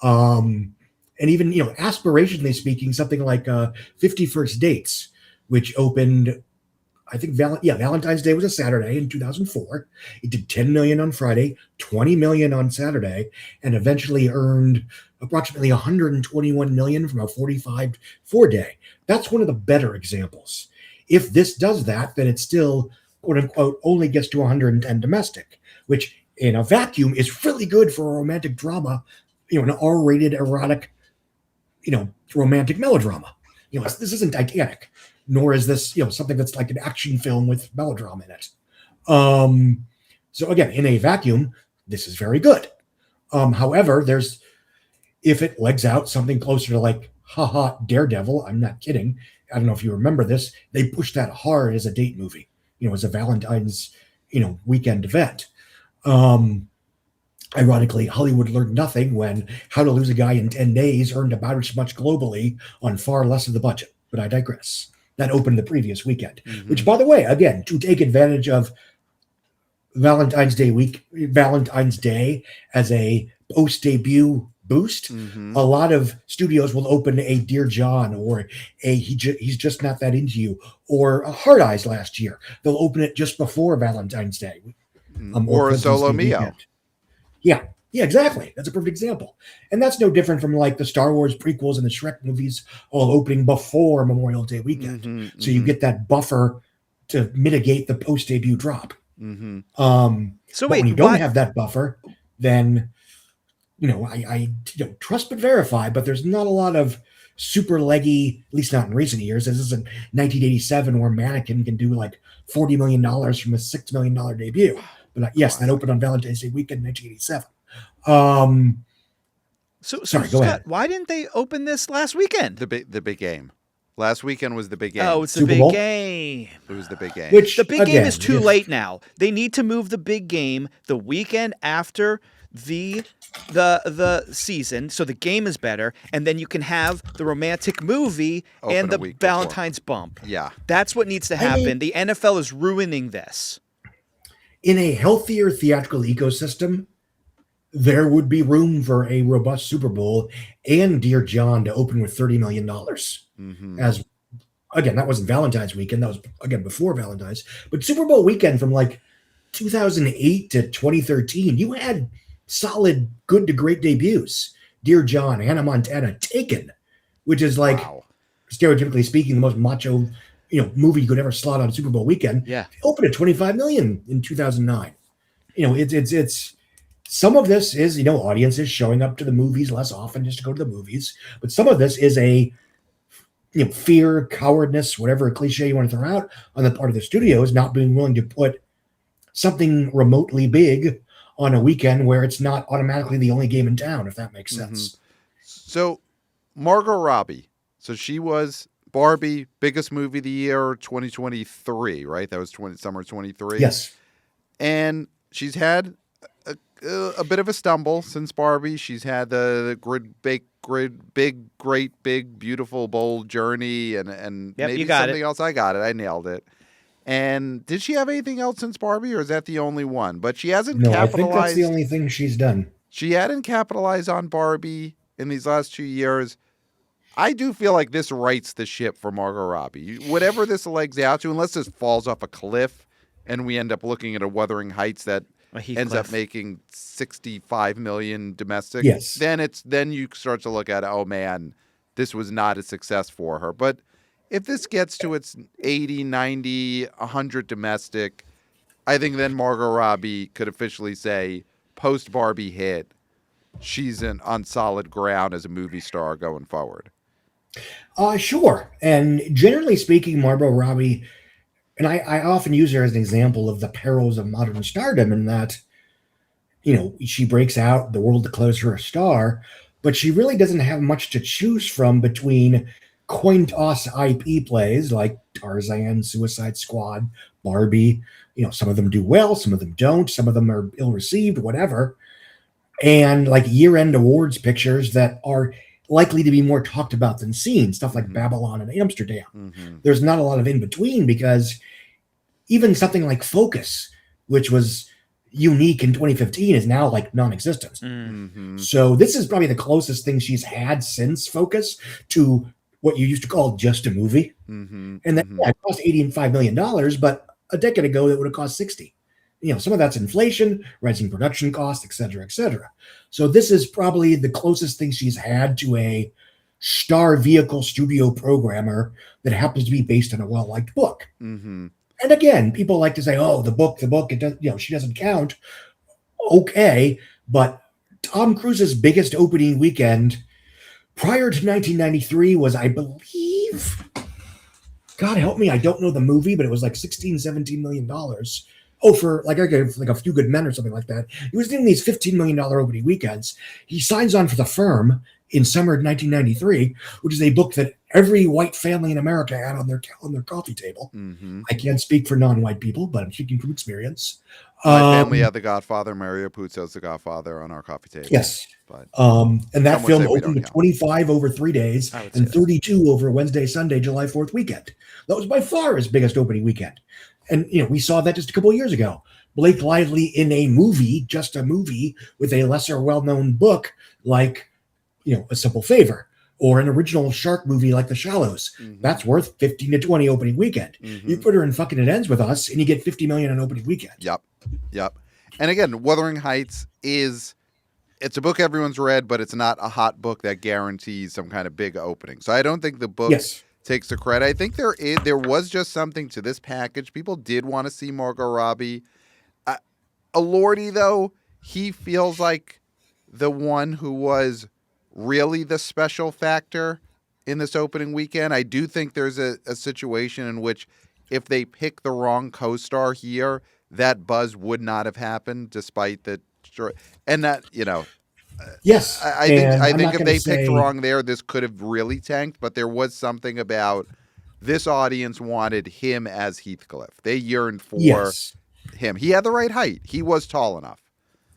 And even, aspirationally speaking, something like 50 First Dates, which opened, I think, Valentine's Day was a Saturday in 2004. It did 10 million on Friday, 20 million on Saturday, and eventually earned approximately 121 million from a 45 4-day. That's one of the better examples. If this does that, then it still, quote unquote, only gets to 110 domestic, which in a vacuum is really good for a romantic drama, an R-rated erotic, romantic melodrama. This isn't Titanic, nor is this, something that's like an action film with melodrama in it. So again, in a vacuum, this is very good. However, if it legs out something closer to like, haha, Daredevil, I'm not kidding. I don't know if you remember this. They pushed that hard as a date movie, as a Valentine's, weekend event. Ironically, Hollywood learned nothing when How to Lose a Guy in 10 Days earned about as much globally on far less of the budget. But I digress. That opened the previous weekend, which, by the way, again, to take advantage of Valentine's Day as a post-debut boost, a lot of studios will open a Dear John or a He's Just Not That Into You or a Hard Eyes last year. They'll open it just before Valentine's Day. Or a Solo Mio. Weekend. Yeah, exactly. That's a perfect example. And that's no different from like the Star Wars prequels and the Shrek movies all opening before Memorial Day weekend. So you get that buffer to mitigate the post-debut drop. So wait, when you don't have that buffer, then I trust but verify, but there's not a lot of super leggy, at least not in recent years. This isn't 1987 where Mannequin can do like $40 million from a $6 million debut. But yes, that opened on Valentine's Day weekend in 1987. Sorry, go ahead. Why didn't they open this last weekend? The big game. Last weekend was the big game. Oh, it's the big game. It was the big game. Which, the big game is too late now. They need to move the big game the weekend after the season, so the game is better, and then you can have the romantic movie and the Valentine's bump. Yeah. That's what needs to happen. The NFL is ruining this. In a healthier theatrical ecosystem, there would be room for a robust Super Bowl and Dear John to open with $30 million. As again, that wasn't Valentine's weekend. That was again before Valentine's. But Super Bowl weekend from like 2008 to 2013, you had solid, good to great debuts. Dear John, Hannah Montana, Taken, which is like stereotypically speaking the most macho movie you could ever slot on Super Bowl weekend. Yeah, opened at $25 million in 2009. It's some of this is audiences showing up to the movies less often just to go to the movies, but some of this is a fear, cowardness, whatever cliche you want to throw out on the part of the studios, not being willing to put something remotely big on a weekend where it's not automatically the only game in town, if that makes sense. So Margot Robbie, so she was Barbie, biggest movie of the year, 2023, right? That was summer 23. Yes. And she's had a bit of a stumble since Barbie. She's had the big, beautiful, bold journey and maybe something else. I got it. I nailed it. And did she have anything else since Barbie, or is that the only one? But she hasn't capitalized. I think that's the only thing she's done. She hadn't capitalized on Barbie in these last 2 years. I do feel like this rights the ship for Margot Robbie. Whatever this legs out to, unless this falls off a cliff and we end up looking at a Wuthering Heights that ends up making $65 million domestic, then you start to look at, oh man, this was not a success for her. But if this gets to its 80, 90, 100 domestic, I think then Margot Robbie could officially say, post Barbie hit, she's on solid ground as a movie star going forward. Sure. And generally speaking, Margot Robbie, and I often use her as an example of the perils of modern stardom in that, she breaks out, the world declares her a star, but she really doesn't have much to choose from between coin toss IP plays like Tarzan, Suicide Squad, Barbie. Some of them do well, some of them don't, some of them are ill-received, whatever. And like year-end awards pictures that are likely to be more talked about than seen, stuff like Babylon and Amsterdam. There's not a lot of in-between because even something like Focus, which was unique in 2015, is now like non-existent. So this is probably the closest thing she's had since Focus to what you used to call just a movie. And then it cost $85 million, but a decade ago it would have cost 60. Some of that's inflation, rising production costs, et cetera, et cetera. So this is probably the closest thing she's had to a star vehicle studio programmer that happens to be based on a well-liked book. And again, people like to say, oh, the book, it does, she doesn't count. Okay, but Tom Cruise's biggest opening weekend prior to 1993 was, I believe, God help me, I don't know the movie, but it was like $16-17 million. Oh, for like A Few Good Men or something like that. He was doing these $15 million opening weekends. He signs on for The Firm in summer of 1993, which is a book that every white family in America had on their coffee table. Mm-hmm. I can't speak for non-white people, but I'm speaking from experience. My family had The Godfather. Mario Puzo's The Godfather on our coffee table. Yes. But and that film opened with 25 over 3 days and 32 over Wednesday, Sunday, July 4th weekend. That was by far his biggest opening weekend. And, we saw that just a couple of years ago. Blake Lively in a movie, just a movie with a lesser well-known book like, A Simple Favor, or an original shark movie like The Shallows. Mm-hmm. That's worth 15 to 20 opening weekend. Mm-hmm. You put her in fucking It Ends With Us and you get 50 million on opening weekend. Yep. And again, Wuthering Heights it's a book everyone's read, but it's not a hot book that guarantees some kind of big opening. So I don't think the book takes the credit. I think there was just something to this package. People did want to see Margot Robbie. Elordi, though, he feels like the one who was really the special factor in this opening weekend. I do think there's a situation in which if they pick the wrong co-star here, that buzz would not have happened despite the and that, yes. I think if they picked wrong there, this could have really tanked, but there was something about this audience wanted him as Heathcliff. They yearned for him. He had the right height. He was tall enough.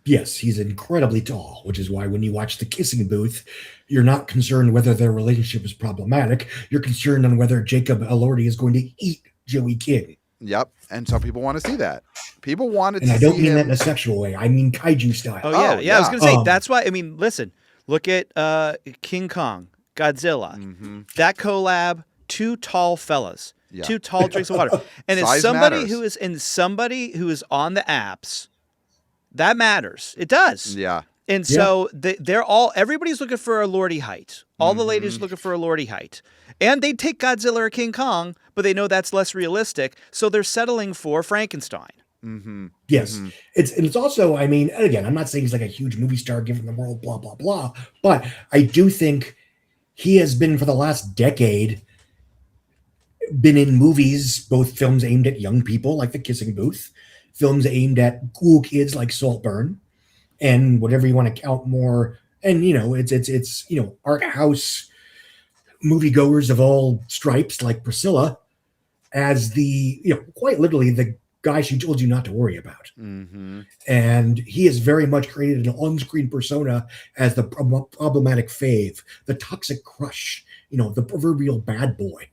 Yes, he's incredibly tall, which is why when you watch The Kissing Booth, you're not concerned whether their relationship is problematic. You're concerned on whether Jacob Elordi is going to eat Joey King. Yep, and some people want to see that. People wanted to see him. And I don't mean that in a sexual way. I mean kaiju style. Oh, yeah. I was going to say, that's why, listen, look at King Kong, Godzilla. Mm-hmm. That collab, two tall fellas, two tall drinks of water. And as somebody who is on the apps, that matters. It does. Yeah. And so everybody's looking for a Elordi height. All the ladies are looking for a Elordi height. And they'd take Godzilla or King Kong, but they know that's less realistic. So they're settling for Frankenstein. Mm-hmm. Yes. Mm-hmm. It's also, again, I'm not saying he's like a huge movie star given the world, blah, blah, blah. But I do think he has been for the last decade been in movies, both films aimed at young people like The Kissing Booth, films aimed at cool kids like Saltburn, and whatever you want to count more. And, it's art house moviegoers of all stripes like Priscilla as the, quite literally the guy she told you not to worry about. Mm-hmm. And he has very much created an on-screen persona as the problematic fave, the toxic crush, the proverbial bad boy.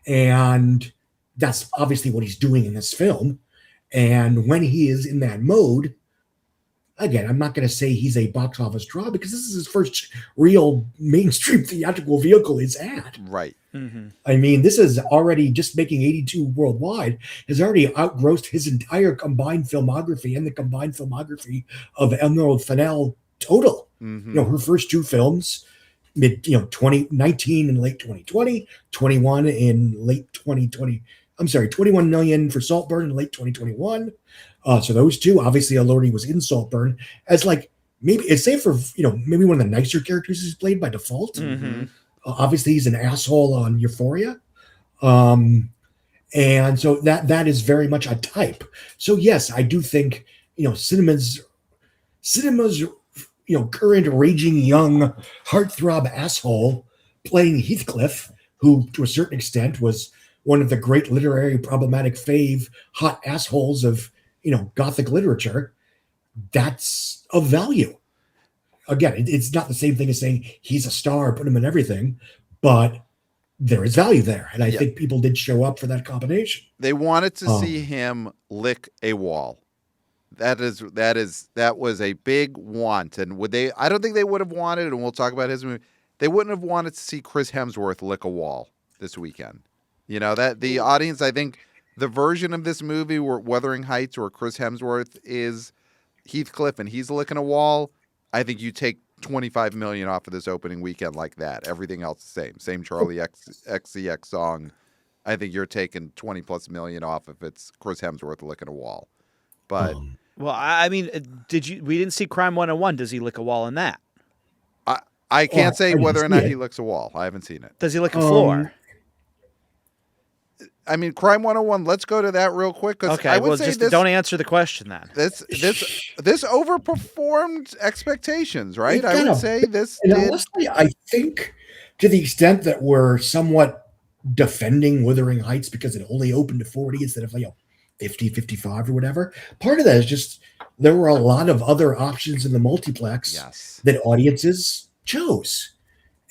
And that's obviously what he's doing in this film. And when he is in that mode, again, I'm not going to say he's a box office draw because this is his first real mainstream theatrical vehicle he's had. Right. Mm-hmm. This is already just making 82 worldwide, has already outgrossed his entire combined filmography and the combined filmography of Emerald Fennell total. Mm-hmm. Her first two films, 2019 in late 2020, 21 in late 2020. I'm sorry, 21 million for Saltburn in late 2021. So those two, obviously Elordi was in Saltburn as maybe it's safe for, maybe one of the nicer characters he's played by default. Mm-hmm. Obviously he's an asshole on Euphoria. And so that is very much a type. So yes, I do think, cinema's, current raging young heartthrob asshole playing Heathcliff, who to a certain extent was one of the great literary problematic fave hot assholes of, Gothic literature, that's of value. Again, it's not the same thing as saying he's a star, put him in everything, but there is value there. And I think people did show up for that combination. They wanted to see him lick a wall. That was a big want. And I don't think they would have wanted, and we'll talk about his movie, they wouldn't have wanted to see Chris Hemsworth lick a wall this weekend. That the audience, I think the version of this movie where Wuthering Heights where Chris Hemsworth is Heathcliff and he's licking a wall, I think you take 25 million off of this opening weekend like that. Everything else the same. Same Charlie XCX song. I think you're taking 20 plus million off if it's Chris Hemsworth licking a wall. But Well, I mean, we didn't see Crime 101. Does he lick a wall in that? I can't say I didn't whether or see not it. he licks a wall. I haven't seen it. Does he lick a floor? I mean, Crime 101. Let's go to that real quick. Okay, I would well, say just this, don't answer the question then. This overperformed expectations, right? It I kind would of- say this And did. honestly, I think to the extent that we're somewhat defending Wuthering Heights because it only opened to 40 instead of 50, 55 or whatever, part of that is just there were a lot of other options in the multiplex Yes. that audiences chose.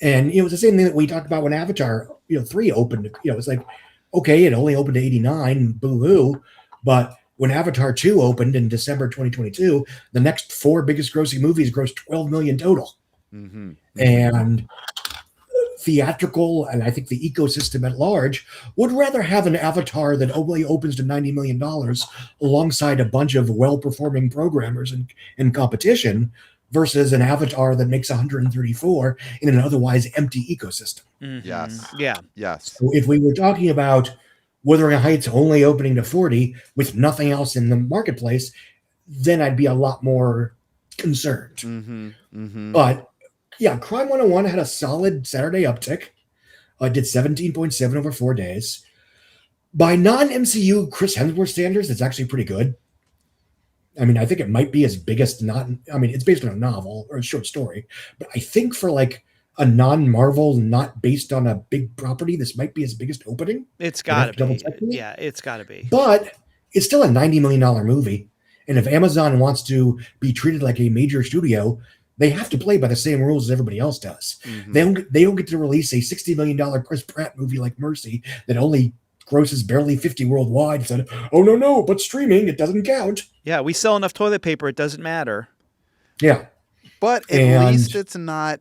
And it was the same thing that we talked about when Avatar 3 opened. It's like, okay, it only opened to 89, boo-hoo. But when Avatar 2 opened in December 2022, the next 4 biggest grossing movies grossed 12 million total. Mm-hmm. And theatrical, and I think the ecosystem at large, would rather have an Avatar that only opens to $90 million alongside a bunch of well-performing programmers and competition versus an Avatar that makes 134 in an otherwise empty ecosystem. Mm-hmm. Yes. Yeah. Yes. So if we were talking about Wuthering Heights only opening to 40 with nothing else in the marketplace, then I'd be a lot more concerned. Mm-hmm. Mm-hmm. But yeah, Crime 101 had a solid Saturday uptick. Did 17.7 over 4 days. By non-MCU Chris Hemsworth standards, it's actually pretty good. I mean, I think it might be his biggest it's based on a novel or a short story, but I think for a non-Marvel, not based on a big property, this might be his biggest opening. It's got to be. double-check me. Yeah, it's got to be. But it's still a $90 million movie. And if Amazon wants to be treated like a major studio, they have to play by the same rules as everybody else does. Mm-hmm. They don't get to release a $60 million Chris Pratt movie like Mercy that only grosses barely 50 worldwide and said, oh, no, but streaming, it doesn't count. Yeah, we sell enough toilet paper, it doesn't matter. Yeah. But at least it's not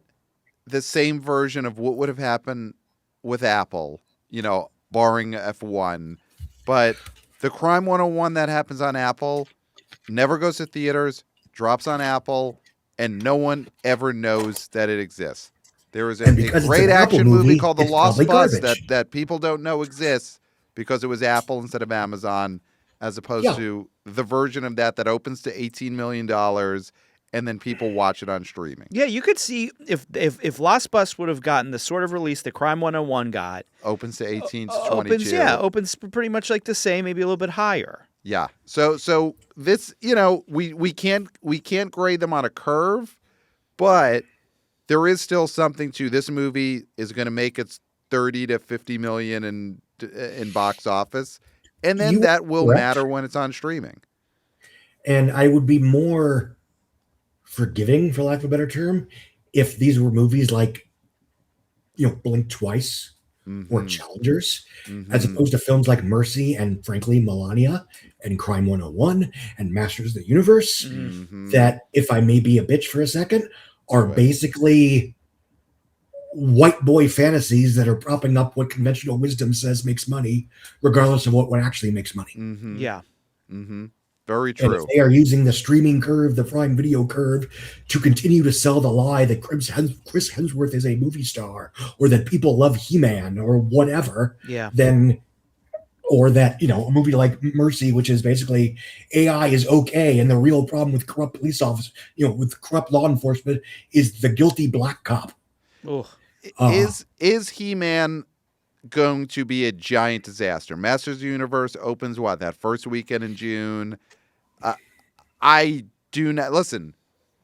the same version of what would have happened with Apple, barring F1. But the Crime 101 that happens on Apple never goes to theaters, drops on Apple, and no one ever knows that it exists. There is a great action movie called The Lost Bus that people don't know exists because it was Apple instead of Amazon, as opposed to the version of that opens to $18 million and then people watch it on streaming. Yeah, you could see if Lost Bus would have gotten the sort of release that Crime 101 got. Opens to 18 to 22. Opens pretty much like the same, maybe a little bit higher. Yeah. So this, we can't grade them on a curve, but there is still something to this movie is going to make its 30 to 50 million in box office, and then that will matter when it's on streaming. And I would be more forgiving, for lack of a better term, if these were movies like, Blink Twice or Challengers, as opposed to films like Mercy and, frankly, Melania and Crime 101 and Masters of the Universe, that, if I may be a bitch for a second, are basically white boy fantasies that are propping up what conventional wisdom says makes money, regardless of what actually makes money. Mm-hmm. Yeah. Mm-hmm. Very true. And if they are using the streaming curve, the Prime Video curve, to continue to sell the lie that Chris Hemsworth is a movie star, or that people love He-Man, or whatever, then, or that, a movie like Mercy, which is basically AI is okay, and the real problem with corrupt police officers, with corrupt law enforcement, is the guilty black cop. Is He-Man going to be a giant disaster? Masters of the Universe opens that first weekend in June. I do not listen.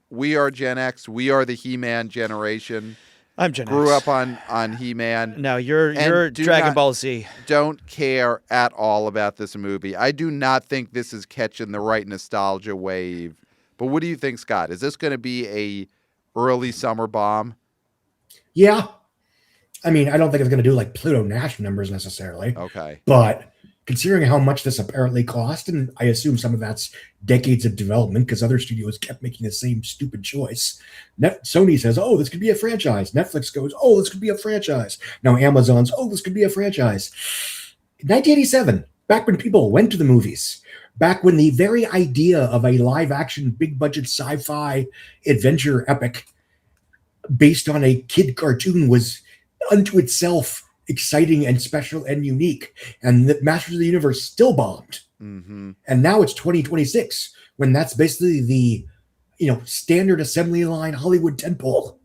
We are Gen X. We are the He-Man generation. I'm Gen X. Grew up on He-Man. No, you're Dragon Ball Z. Don't care at all about this movie. I do not think this is catching the right nostalgia wave. But what do you think, Scott? Is this going to be a early summer bomb? Yeah. I mean, I don't think it's going to do like Pluto Nash numbers necessarily. Okay. But considering how much this apparently cost, and I assume some of that's decades of development because other studios kept making the same stupid choice. Sony says, oh, this could be a franchise. Netflix goes, oh, this could be a franchise. Now Amazon's, oh, this could be a franchise. In 1987, back when people went to the movies, back when the very idea of a live-action, big-budget sci-fi adventure epic based on a kid cartoon was unto itself exciting and special and unique, and the Masters of the Universe still bombed. Mm-hmm. And now it's 2026. when that's basically the, standard assembly line Hollywood tentpole.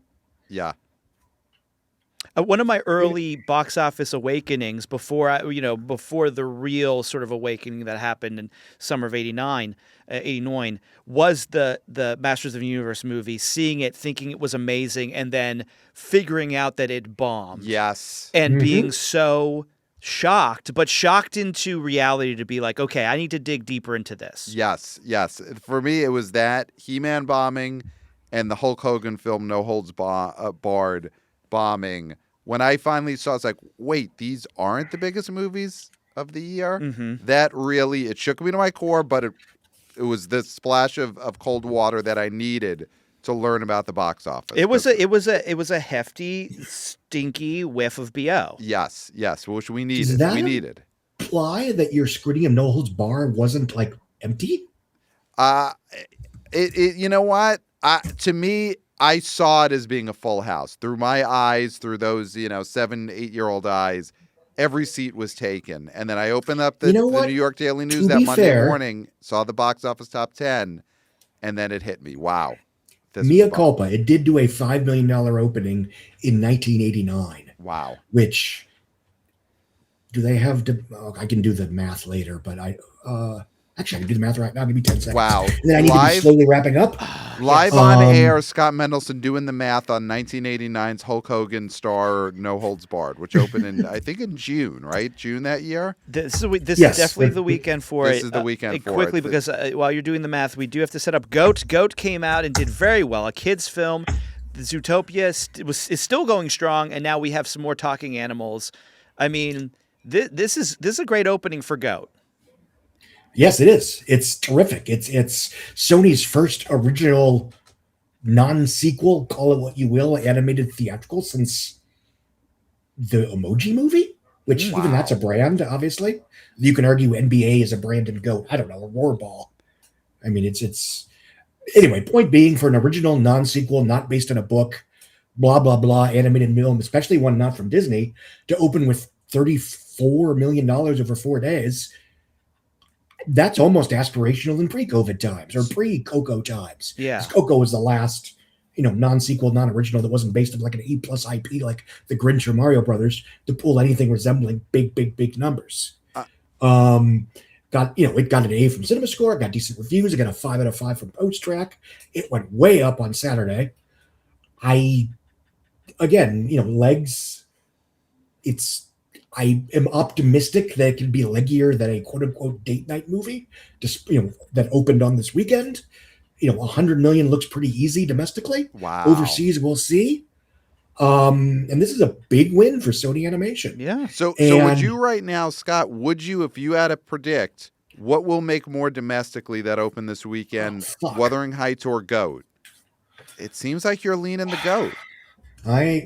Yeah. One of my early box office awakenings before the real sort of awakening that happened in summer of 89 was the Masters of the Universe movie, seeing it, thinking it was amazing, and then figuring out that it bombed. Yes. And being so shocked into reality to be like, okay, I need to dig deeper into this. Yes. For me, it was that He-Man bombing and the Hulk Hogan film No Holds Barred bombing. When I finally saw, it's like, wait, these aren't the biggest movies of the year. Mm-hmm. That really, it shook me to my core, but it was the splash of cold water that I needed to learn about the box office. It was a hefty, stinky whiff of BO. Yes, which we needed. Does that imply that your screening of No Holds Barred wasn't like empty? You know what? To me, I saw it as being a full house through my eyes, through those 7-8-year-old eyes. Every seat was taken, and then I opened up the New York Daily News that Monday morning, saw the box office top 10, and then it hit me. Wow. Mea culpa. It did do a $5 million opening in 1989. Wow. Which, do they have I can do the math later, but actually, I can do the math right now. Give me 10 seconds. Wow. And then I need to be slowly wrapping up. Live on air, Scott Mendelson doing the math on 1989's Hulk Hogan star No Holds Barred, which opened in June, right? June that year? This is definitely the weekend for it. This is the weekend for quickly, it. because while you're doing the math, we do have to set up Goat. Goat came out and did very well. A kid's film. Zootopia is still going strong, and now we have some more talking animals. I mean, this is a great opening for Goat. Yes, it is. It's terrific. It's Sony's first original non-sequel, call it what you will, animated theatrical since the Emoji Movie, which even that's a brand, obviously. You can argue NBA is a brand in Goat. I don't know, a Roarball. I mean, it's anyway, point being, for an original non-sequel, not based on a book, blah, blah, blah, animated film, especially one not from Disney, to open with $34 million over 4 days, that's almost aspirational in pre-COVID times or pre-Coco times. Yeah. Coco was the last, non-sequel, non-original that wasn't based on like an E+ IP like The Grinch or Mario Brothers to pull anything resembling big numbers. It got an A from CinemaScore. It got decent reviews. It got a 5 out of 5 from PostTrack. It went way up on Saturday. Legs. I am optimistic that it can be leggier than a quote-unquote date night movie, just that opened on this weekend. 100 million looks pretty easy domestically. Wow. Overseas, we'll see. And this is a big win for Sony Animation. Yeah. So would you right now, Scott, if you had to predict what will make more domestically that open this weekend, Wuthering Heights or Goat? It seems like you're leaning the Goat.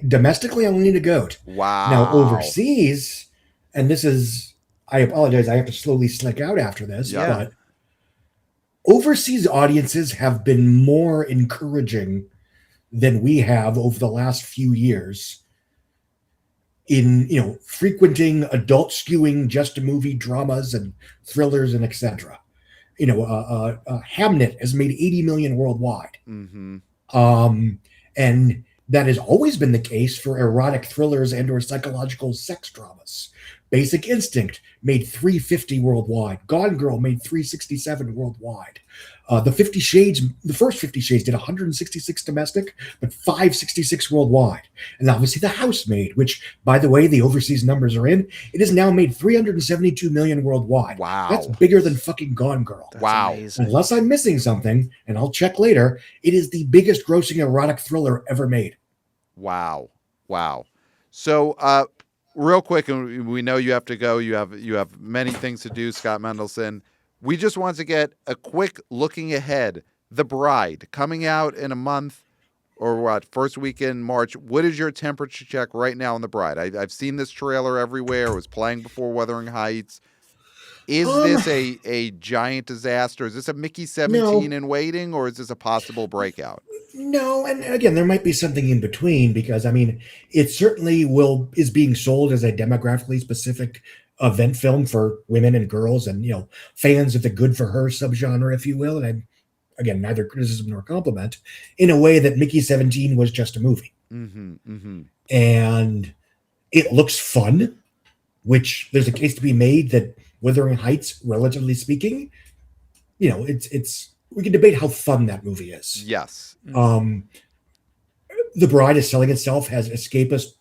Domestically, I'm leaning to Goat. Wow. Now overseas, and this is, I apologize, I have to slowly sneak out after this, but overseas audiences have been more encouraging than we have over the last few years in, frequenting adult skewing just a movie dramas and thrillers and etc. Hamnet has made 80 million worldwide. Mm-hmm. And that has always been the case for erotic thrillers and or psychological sex dramas. Basic Instinct made 350 worldwide. Gone Girl made 367 worldwide. The first 50 Shades did 166 domestic, but 566 worldwide. And obviously The Housemaid, which, by the way, the overseas numbers are in, it has now made 372 million worldwide. Wow. That's bigger than fucking Gone Girl. That's wow. amazing. Unless I'm missing something, and I'll check later, it is the biggest grossing erotic thriller ever made. Wow. So, real quick, and we know you have to go. You have many things to do, Scott Mendelson. We just want to get a quick looking ahead. The Bride coming out in a month, or what? First week in March. What is your temperature check right now on The Bride? I've seen this trailer everywhere. It was playing before Wuthering Heights. Is this a giant disaster? Is this a Mickey 17 in waiting, or is this a possible breakout? No, and again, there might be something in between because, it certainly is being sold as a demographically specific event film for women and girls and, fans of the good for her subgenre, if you will. And again, neither criticism nor compliment, in a way that Mickey 17 was just a movie. And it looks fun, which there's a case to be made that Wuthering Heights, relatively speaking, it's we can debate how fun that movie is. Yes. The Bride is selling itself as escapist.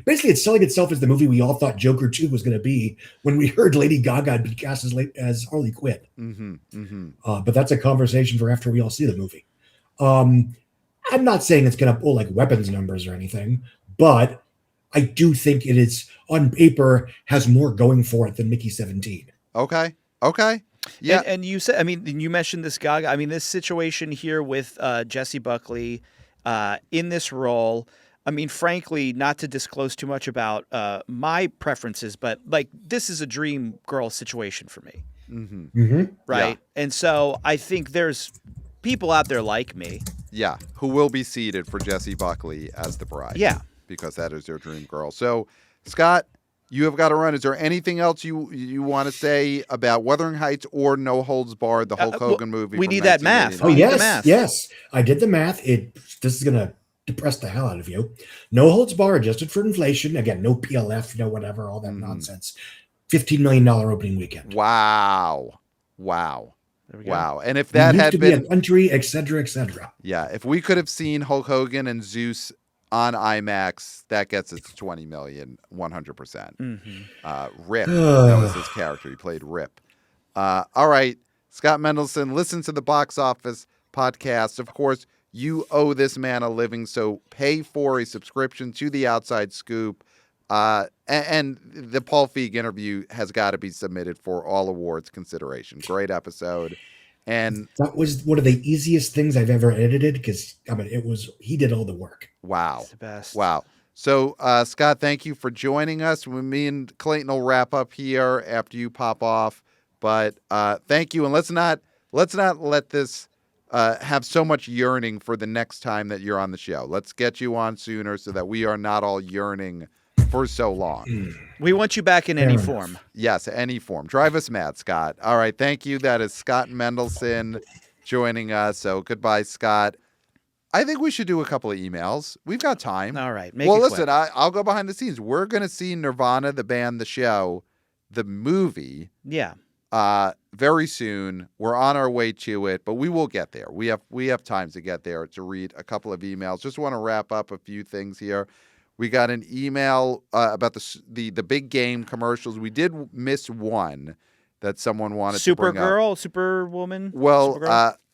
Basically, it's selling itself as the movie we all thought Joker 2 was going to be when we heard Lady Gaga be cast as Harley Quinn. But that's a conversation for after we all see the movie. I'm not saying it's going to pull like weapons numbers or anything, but I do think it is, on paper, has more going for it than Mickey 17. Okay. Yeah. And you said, you mentioned this Gaga. This situation here with Jessie Buckley in this role. Frankly, not to disclose too much about my preferences, but like this is a dream girl situation for me. Right. Yeah. And so I think there's people out there like me. Yeah. Who will be seated for Jessie Buckley as the bride. Yeah. Because that is their dream girl. So, Scott, you have got to run. Is there anything else you want to say about Wuthering Heights or No Holds Barred, the Hulk Hogan movie? We need that math. Oh, yes. I did the math. This is going to depress the hell out of you. No Holds Barred, adjusted for inflation. Again, no PLF, no whatever, all that nonsense. $15 million opening weekend. Wow. And if that had been a country, et cetera. Yeah, if we could have seen Hulk Hogan and Zeus on IMAX, that gets us to 20 million, 100%. Rip, that was his character. He played Rip. All right, Scott Mendelson, listen to the Box Office podcast. Of course, you owe this man a living, so pay for a subscription to The Outside Scoop. And the Paul Feig interview has got to be submitted for all awards consideration. Great episode. And that was one of the easiest things I've ever edited because he did all the work. Wow. It's the best. Wow. So, Scott, thank you for joining us. Me and Clayton will wrap up here after you pop off. But thank you. And let's not let this have so much yearning for the next time that you're on the show. Let's get you on sooner so that we are not all yearning for so long. We want you back in any form. Yes, any form. Drive us mad, Scott. All right, thank you. That is Scott Mendelson joining us. So goodbye, Scott. I think we should do a couple of emails. We've got time. All right. Listen, I'll go behind the scenes. We're going to see Nirvana, the band, the show, the movie. Yeah. Very soon. We're on our way to it, but we will get there. We have time to get there to read a couple of emails. Just want to wrap up a few things here. We got an email about the big game commercials. We did miss one that someone wanted to bring up. Supergirl, Superwoman. Well,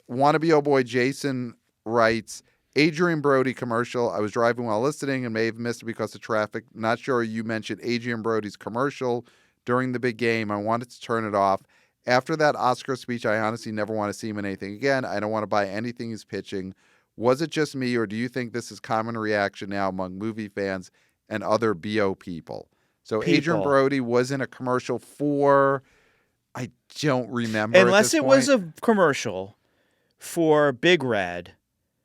wannabe oh boy Jason writes, Adrian Brody commercial. I was driving while listening and may have missed it because of traffic. Not sure you mentioned Adrian Brody's commercial during the big game. I wanted to turn it off. After that Oscar speech, I honestly never want to see him in anything again. I don't want to buy anything he's pitching. Was it just me, or do you think this is common reaction now among movie fans and other BO people? So Adrian Brody was in a commercial for, I don't remember. Unless it was a commercial for Big Red.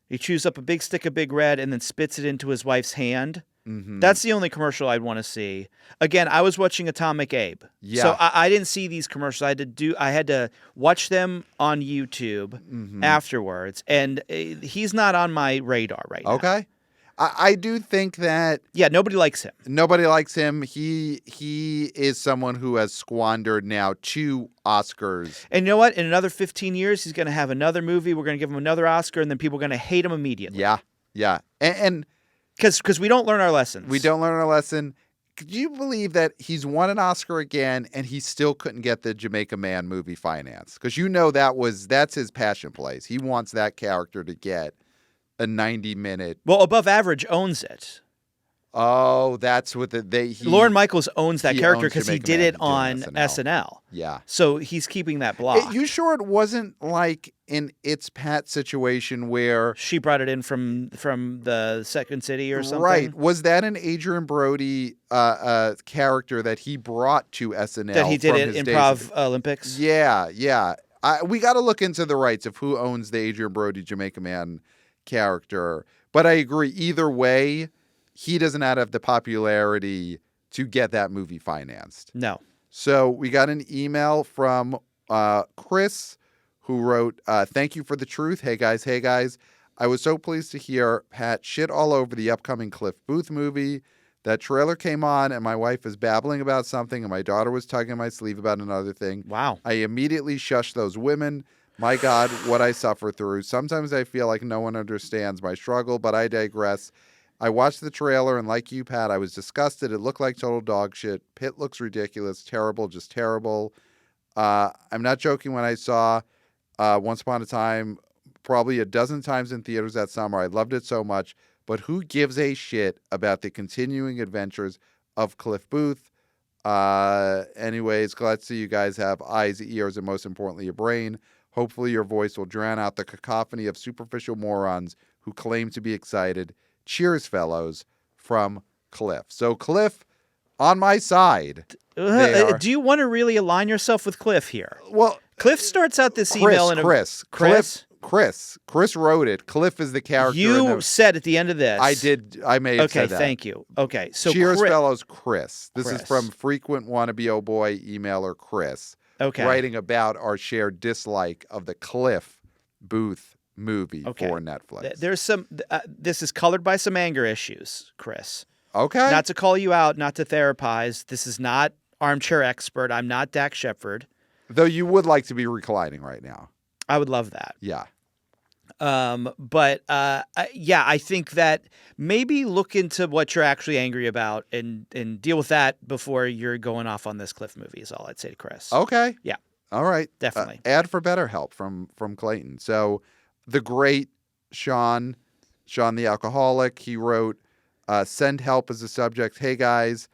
He chews up a big stick of Big Red and then spits it into his wife's hand. That's the only commercial I'd want to see. Again, I was watching Atomic Abe. Yeah. So I didn't see these commercials. I had to watch them on YouTube afterwards. And he's not on my radar right now. Okay. I do think that... Yeah, nobody likes him. Nobody likes him. He is someone who has squandered now 2 Oscars. And you know what? In another 15 years, he's going to have another movie. We're going to give him another Oscar, and then people are going to hate him immediately. Yeah. And because we don't learn our lessons. We don't learn our lesson. Could you believe that he's won an Oscar again and he still couldn't get the Jamaica Man movie financed? Because that's his passion plays. He wants that character to get a 90-minute. Well, Above Average owns it. Oh, that's what Lorne Michaels owns that character because he did it on SNL. Yeah. So he's keeping that block. You sure it wasn't like in It's Pat situation where she brought it in from the Second City or something? Right. Was that an Adrian Brody character that he brought to SNL? That he did at Improv Olympics? Yeah. We got to look into the rights of who owns the Adrian Brody Jamaica Man character. But I agree. Either way, he does not have the popularity to get that movie financed. No. So we got an email from Chris, who wrote, thank you for the truth. Hey, guys. I was so pleased to hear Pat shit all over the upcoming Cliff Booth movie. That trailer came on, and my wife is babbling about something, and my daughter was tugging my sleeve about another thing. Wow. I immediately shushed those women. My God, what I suffer through. Sometimes I feel like no one understands my struggle, but I digress. I watched the trailer, and like you, Pat, I was disgusted. It looked like total dog shit. Pitt looks ridiculous. Terrible, just terrible. I'm not joking when I saw Once Upon a Time probably a dozen times in theaters that summer. I loved it so much. But who gives a shit about the continuing adventures of Cliff Booth? Anyways, glad to see you guys have eyes, ears, and most importantly, a brain. Hopefully your voice will drown out the cacophony of superficial morons who claim to be excited. Cheers, fellows, from Cliff. So Cliff, on my side. Do you want to really align yourself with Cliff here? Well, Cliff starts out this email in Chris wrote it. Cliff is the character. You said at the end of this. I did. I may have said that. Okay, thank you. Okay, so cheers, fellows. Chris. This is from frequent wannabe oh boy emailer Chris. Okay. Writing about our shared dislike of the Cliff Booth movie for Netflix. There's some. This is colored by some anger issues, Chris. Okay. Not to call you out, not to therapize. This is not armchair expert. I'm not Dak Shepard. Though you would like to be reclining right now. I would love that. Yeah. I think that maybe look into what you're actually angry about and deal with that before you're going off on this Cliff movie is all I'd say to Chris. Okay. Yeah. All right. Definitely. Ad for BetterHelp from Clayton. So the great Sean the alcoholic, he wrote, send help as a subject. Hey guys,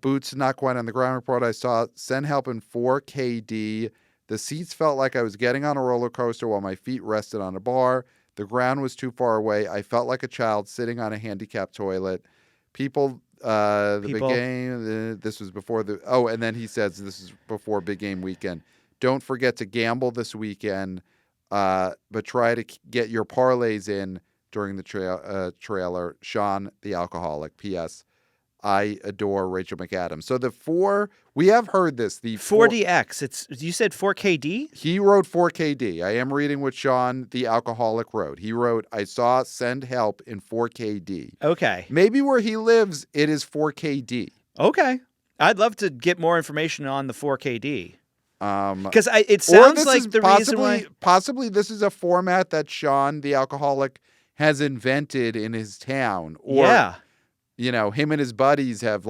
boots not quite on the ground report. I saw send help in 4KD. The seats felt like I was getting on a roller coaster while my feet rested on a bar. The ground was too far away. I felt like a child sitting on a handicapped toilet. Big game. This was before and then he says this is before big game weekend. Don't forget to gamble this weekend, but try to get your parlays in during the trailer. Sean the alcoholic. P.S. I adore Rachel McAdams. So we have heard this. The 4DX. You said 4KD? He wrote 4KD. I am reading what Sean the alcoholic wrote. He wrote, I saw send help in 4KD. Okay. Maybe where he lives, it is 4KD. Okay. I'd love to get more information on the 4KD. Because it sounds like the reason why... Possibly this is a format that Sean the alcoholic has invented in his town. Or, him and his buddies have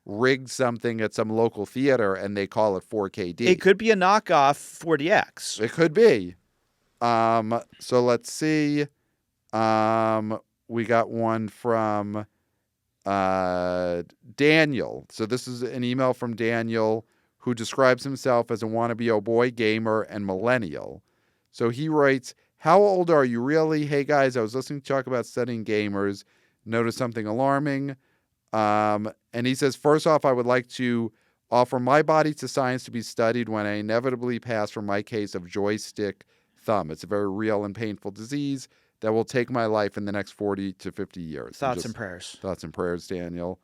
rigged something at some local theater and they call it 4KD. It could be a knockoff 4DX. It could be. So let's see. We got one from Daniel. So this is an email from Daniel who describes himself as a wannabe oh boy gamer and millennial. So he writes, how old are you really? Hey guys, I was listening to talk about studying gamers. Noticed something alarming. And he says, first off, I would like to offer my body to science to be studied when I inevitably pass from my case of joystick thumb. It's a very real and painful disease that will take my life in the next 40 to 50 years. Thoughts and prayers. Thoughts and prayers, Daniel.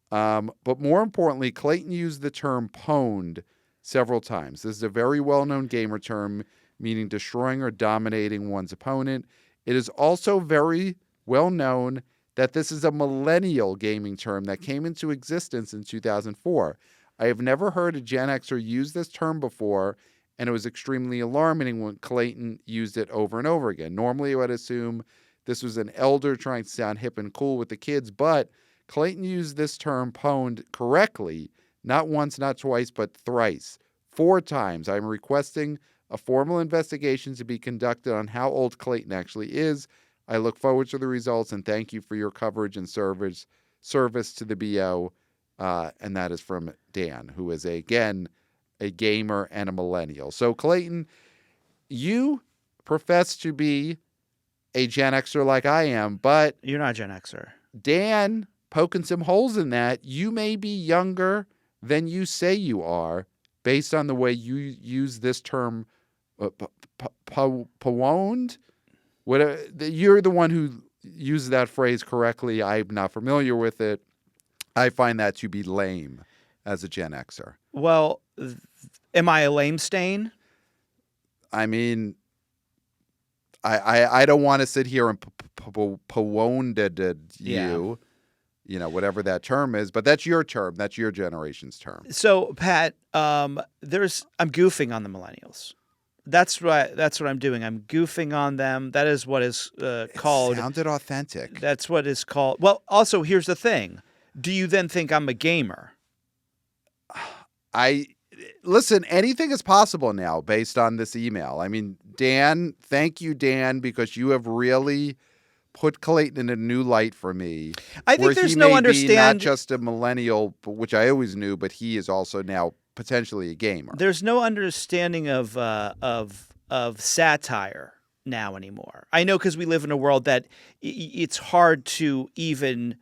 But more importantly, Clayton used the term pwned several times. This is a very well-known gamer term meaning destroying or dominating one's opponent. It is also very well known that this is a millennial gaming term that came into existence in 2004. I have never heard a Gen Xer use this term before, and it was extremely alarming when Clayton used it over and over again. Normally, I would assume this was an elder trying to sound hip and cool with the kids, but Clayton used this term pwned correctly, not once, not twice, but thrice. 4 times. I'm requesting a formal investigation to be conducted on how old Clayton actually is. I look forward to the results and thank you for your coverage and service to the BO. And that is from Dan, who is, again, a gamer and a millennial. So, Clayton, you profess to be a Gen Xer like I am, but... You're not a Gen Xer. Dan, poking some holes in that, you may be younger than you say you are based on the way you use this term, pwned? You're the one who used that phrase correctly. I'm not familiar with it. I find that to be lame as a Gen Xer. Well, am I a lame stain? I mean, I don't want to sit here and you, whatever that term is, but that's your term. That's your generation's term. So, Pat, I'm goofing on the millennials. That's what I'm doing. I'm goofing on them. That is what is called. It sounded authentic. That's what is called. Well, also, here's the thing. Do you then think I'm a gamer? Listen, anything is possible now based on this email. I mean, Dan, thank you, Dan, because you have really put Clayton in a new light for me. I think there's no understanding. Not just a millennial, which I always knew, but he is also now potentially a gamer. There's no understanding of satire now anymore. I know because we live in a world that it's hard to even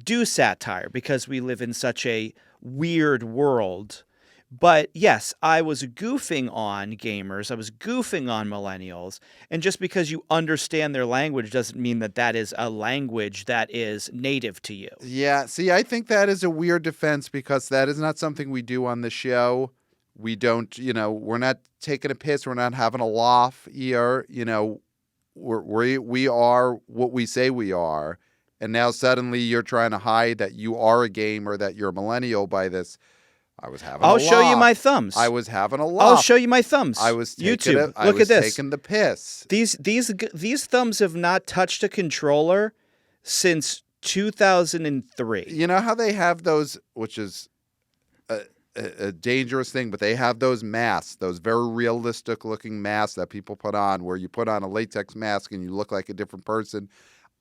do satire because we live in such a weird world. But yes, I was goofing on gamers. I was goofing on millennials. And just because you understand their language doesn't mean that that is a language that is native to you. Yeah. See, I think that is a weird defense because that is not something we do on the show. We don't, we're not taking a piss. We're not having a laugh here. We are what we say we are. And now suddenly you're trying to hide that you are a gamer, that you're a millennial by this. I'll show you my thumbs. I was having a laugh. I'll show you my thumbs. I was taking YouTube. Look at this. Taking the piss. These thumbs have not touched a controller since 2003. You know how they have those, which is a dangerous thing, but they have those masks, those very realistic looking masks that people put on, where you put on a latex mask and you look like a different person.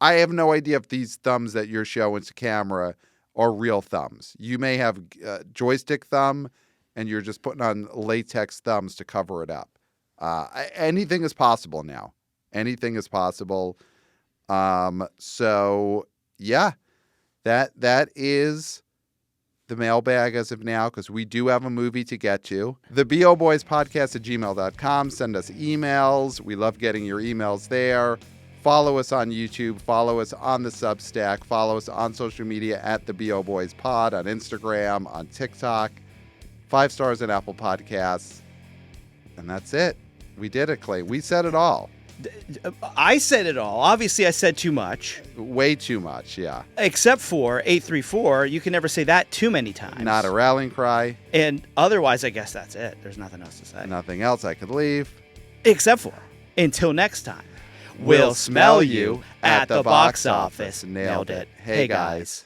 I have no idea if these thumbs that you're showing to camera are real thumbs. You may have joystick thumb, and you're just putting on latex thumbs to cover it up. Anything is possible now. Anything is possible. So yeah, that is the mailbag as of now, because we do have a movie to get to. theboboyspodcast@gmail.com. Send us emails. We love getting your emails there. Follow us on YouTube. Follow us on the Substack. Follow us on social media at The BO Boys Pod, on Instagram, on TikTok. 5 stars on Apple Podcasts. And that's it. We did it, Clay. We said it all. I said it all. Obviously, I said too much. Way too much, yeah. Except for 834. You can never say that too many times. Not a rallying cry. And otherwise, I guess that's it. There's nothing else to say. Nothing else I could leave. Except for, until next time. We'll smell you at the box office. Nailed it. Hey, guys.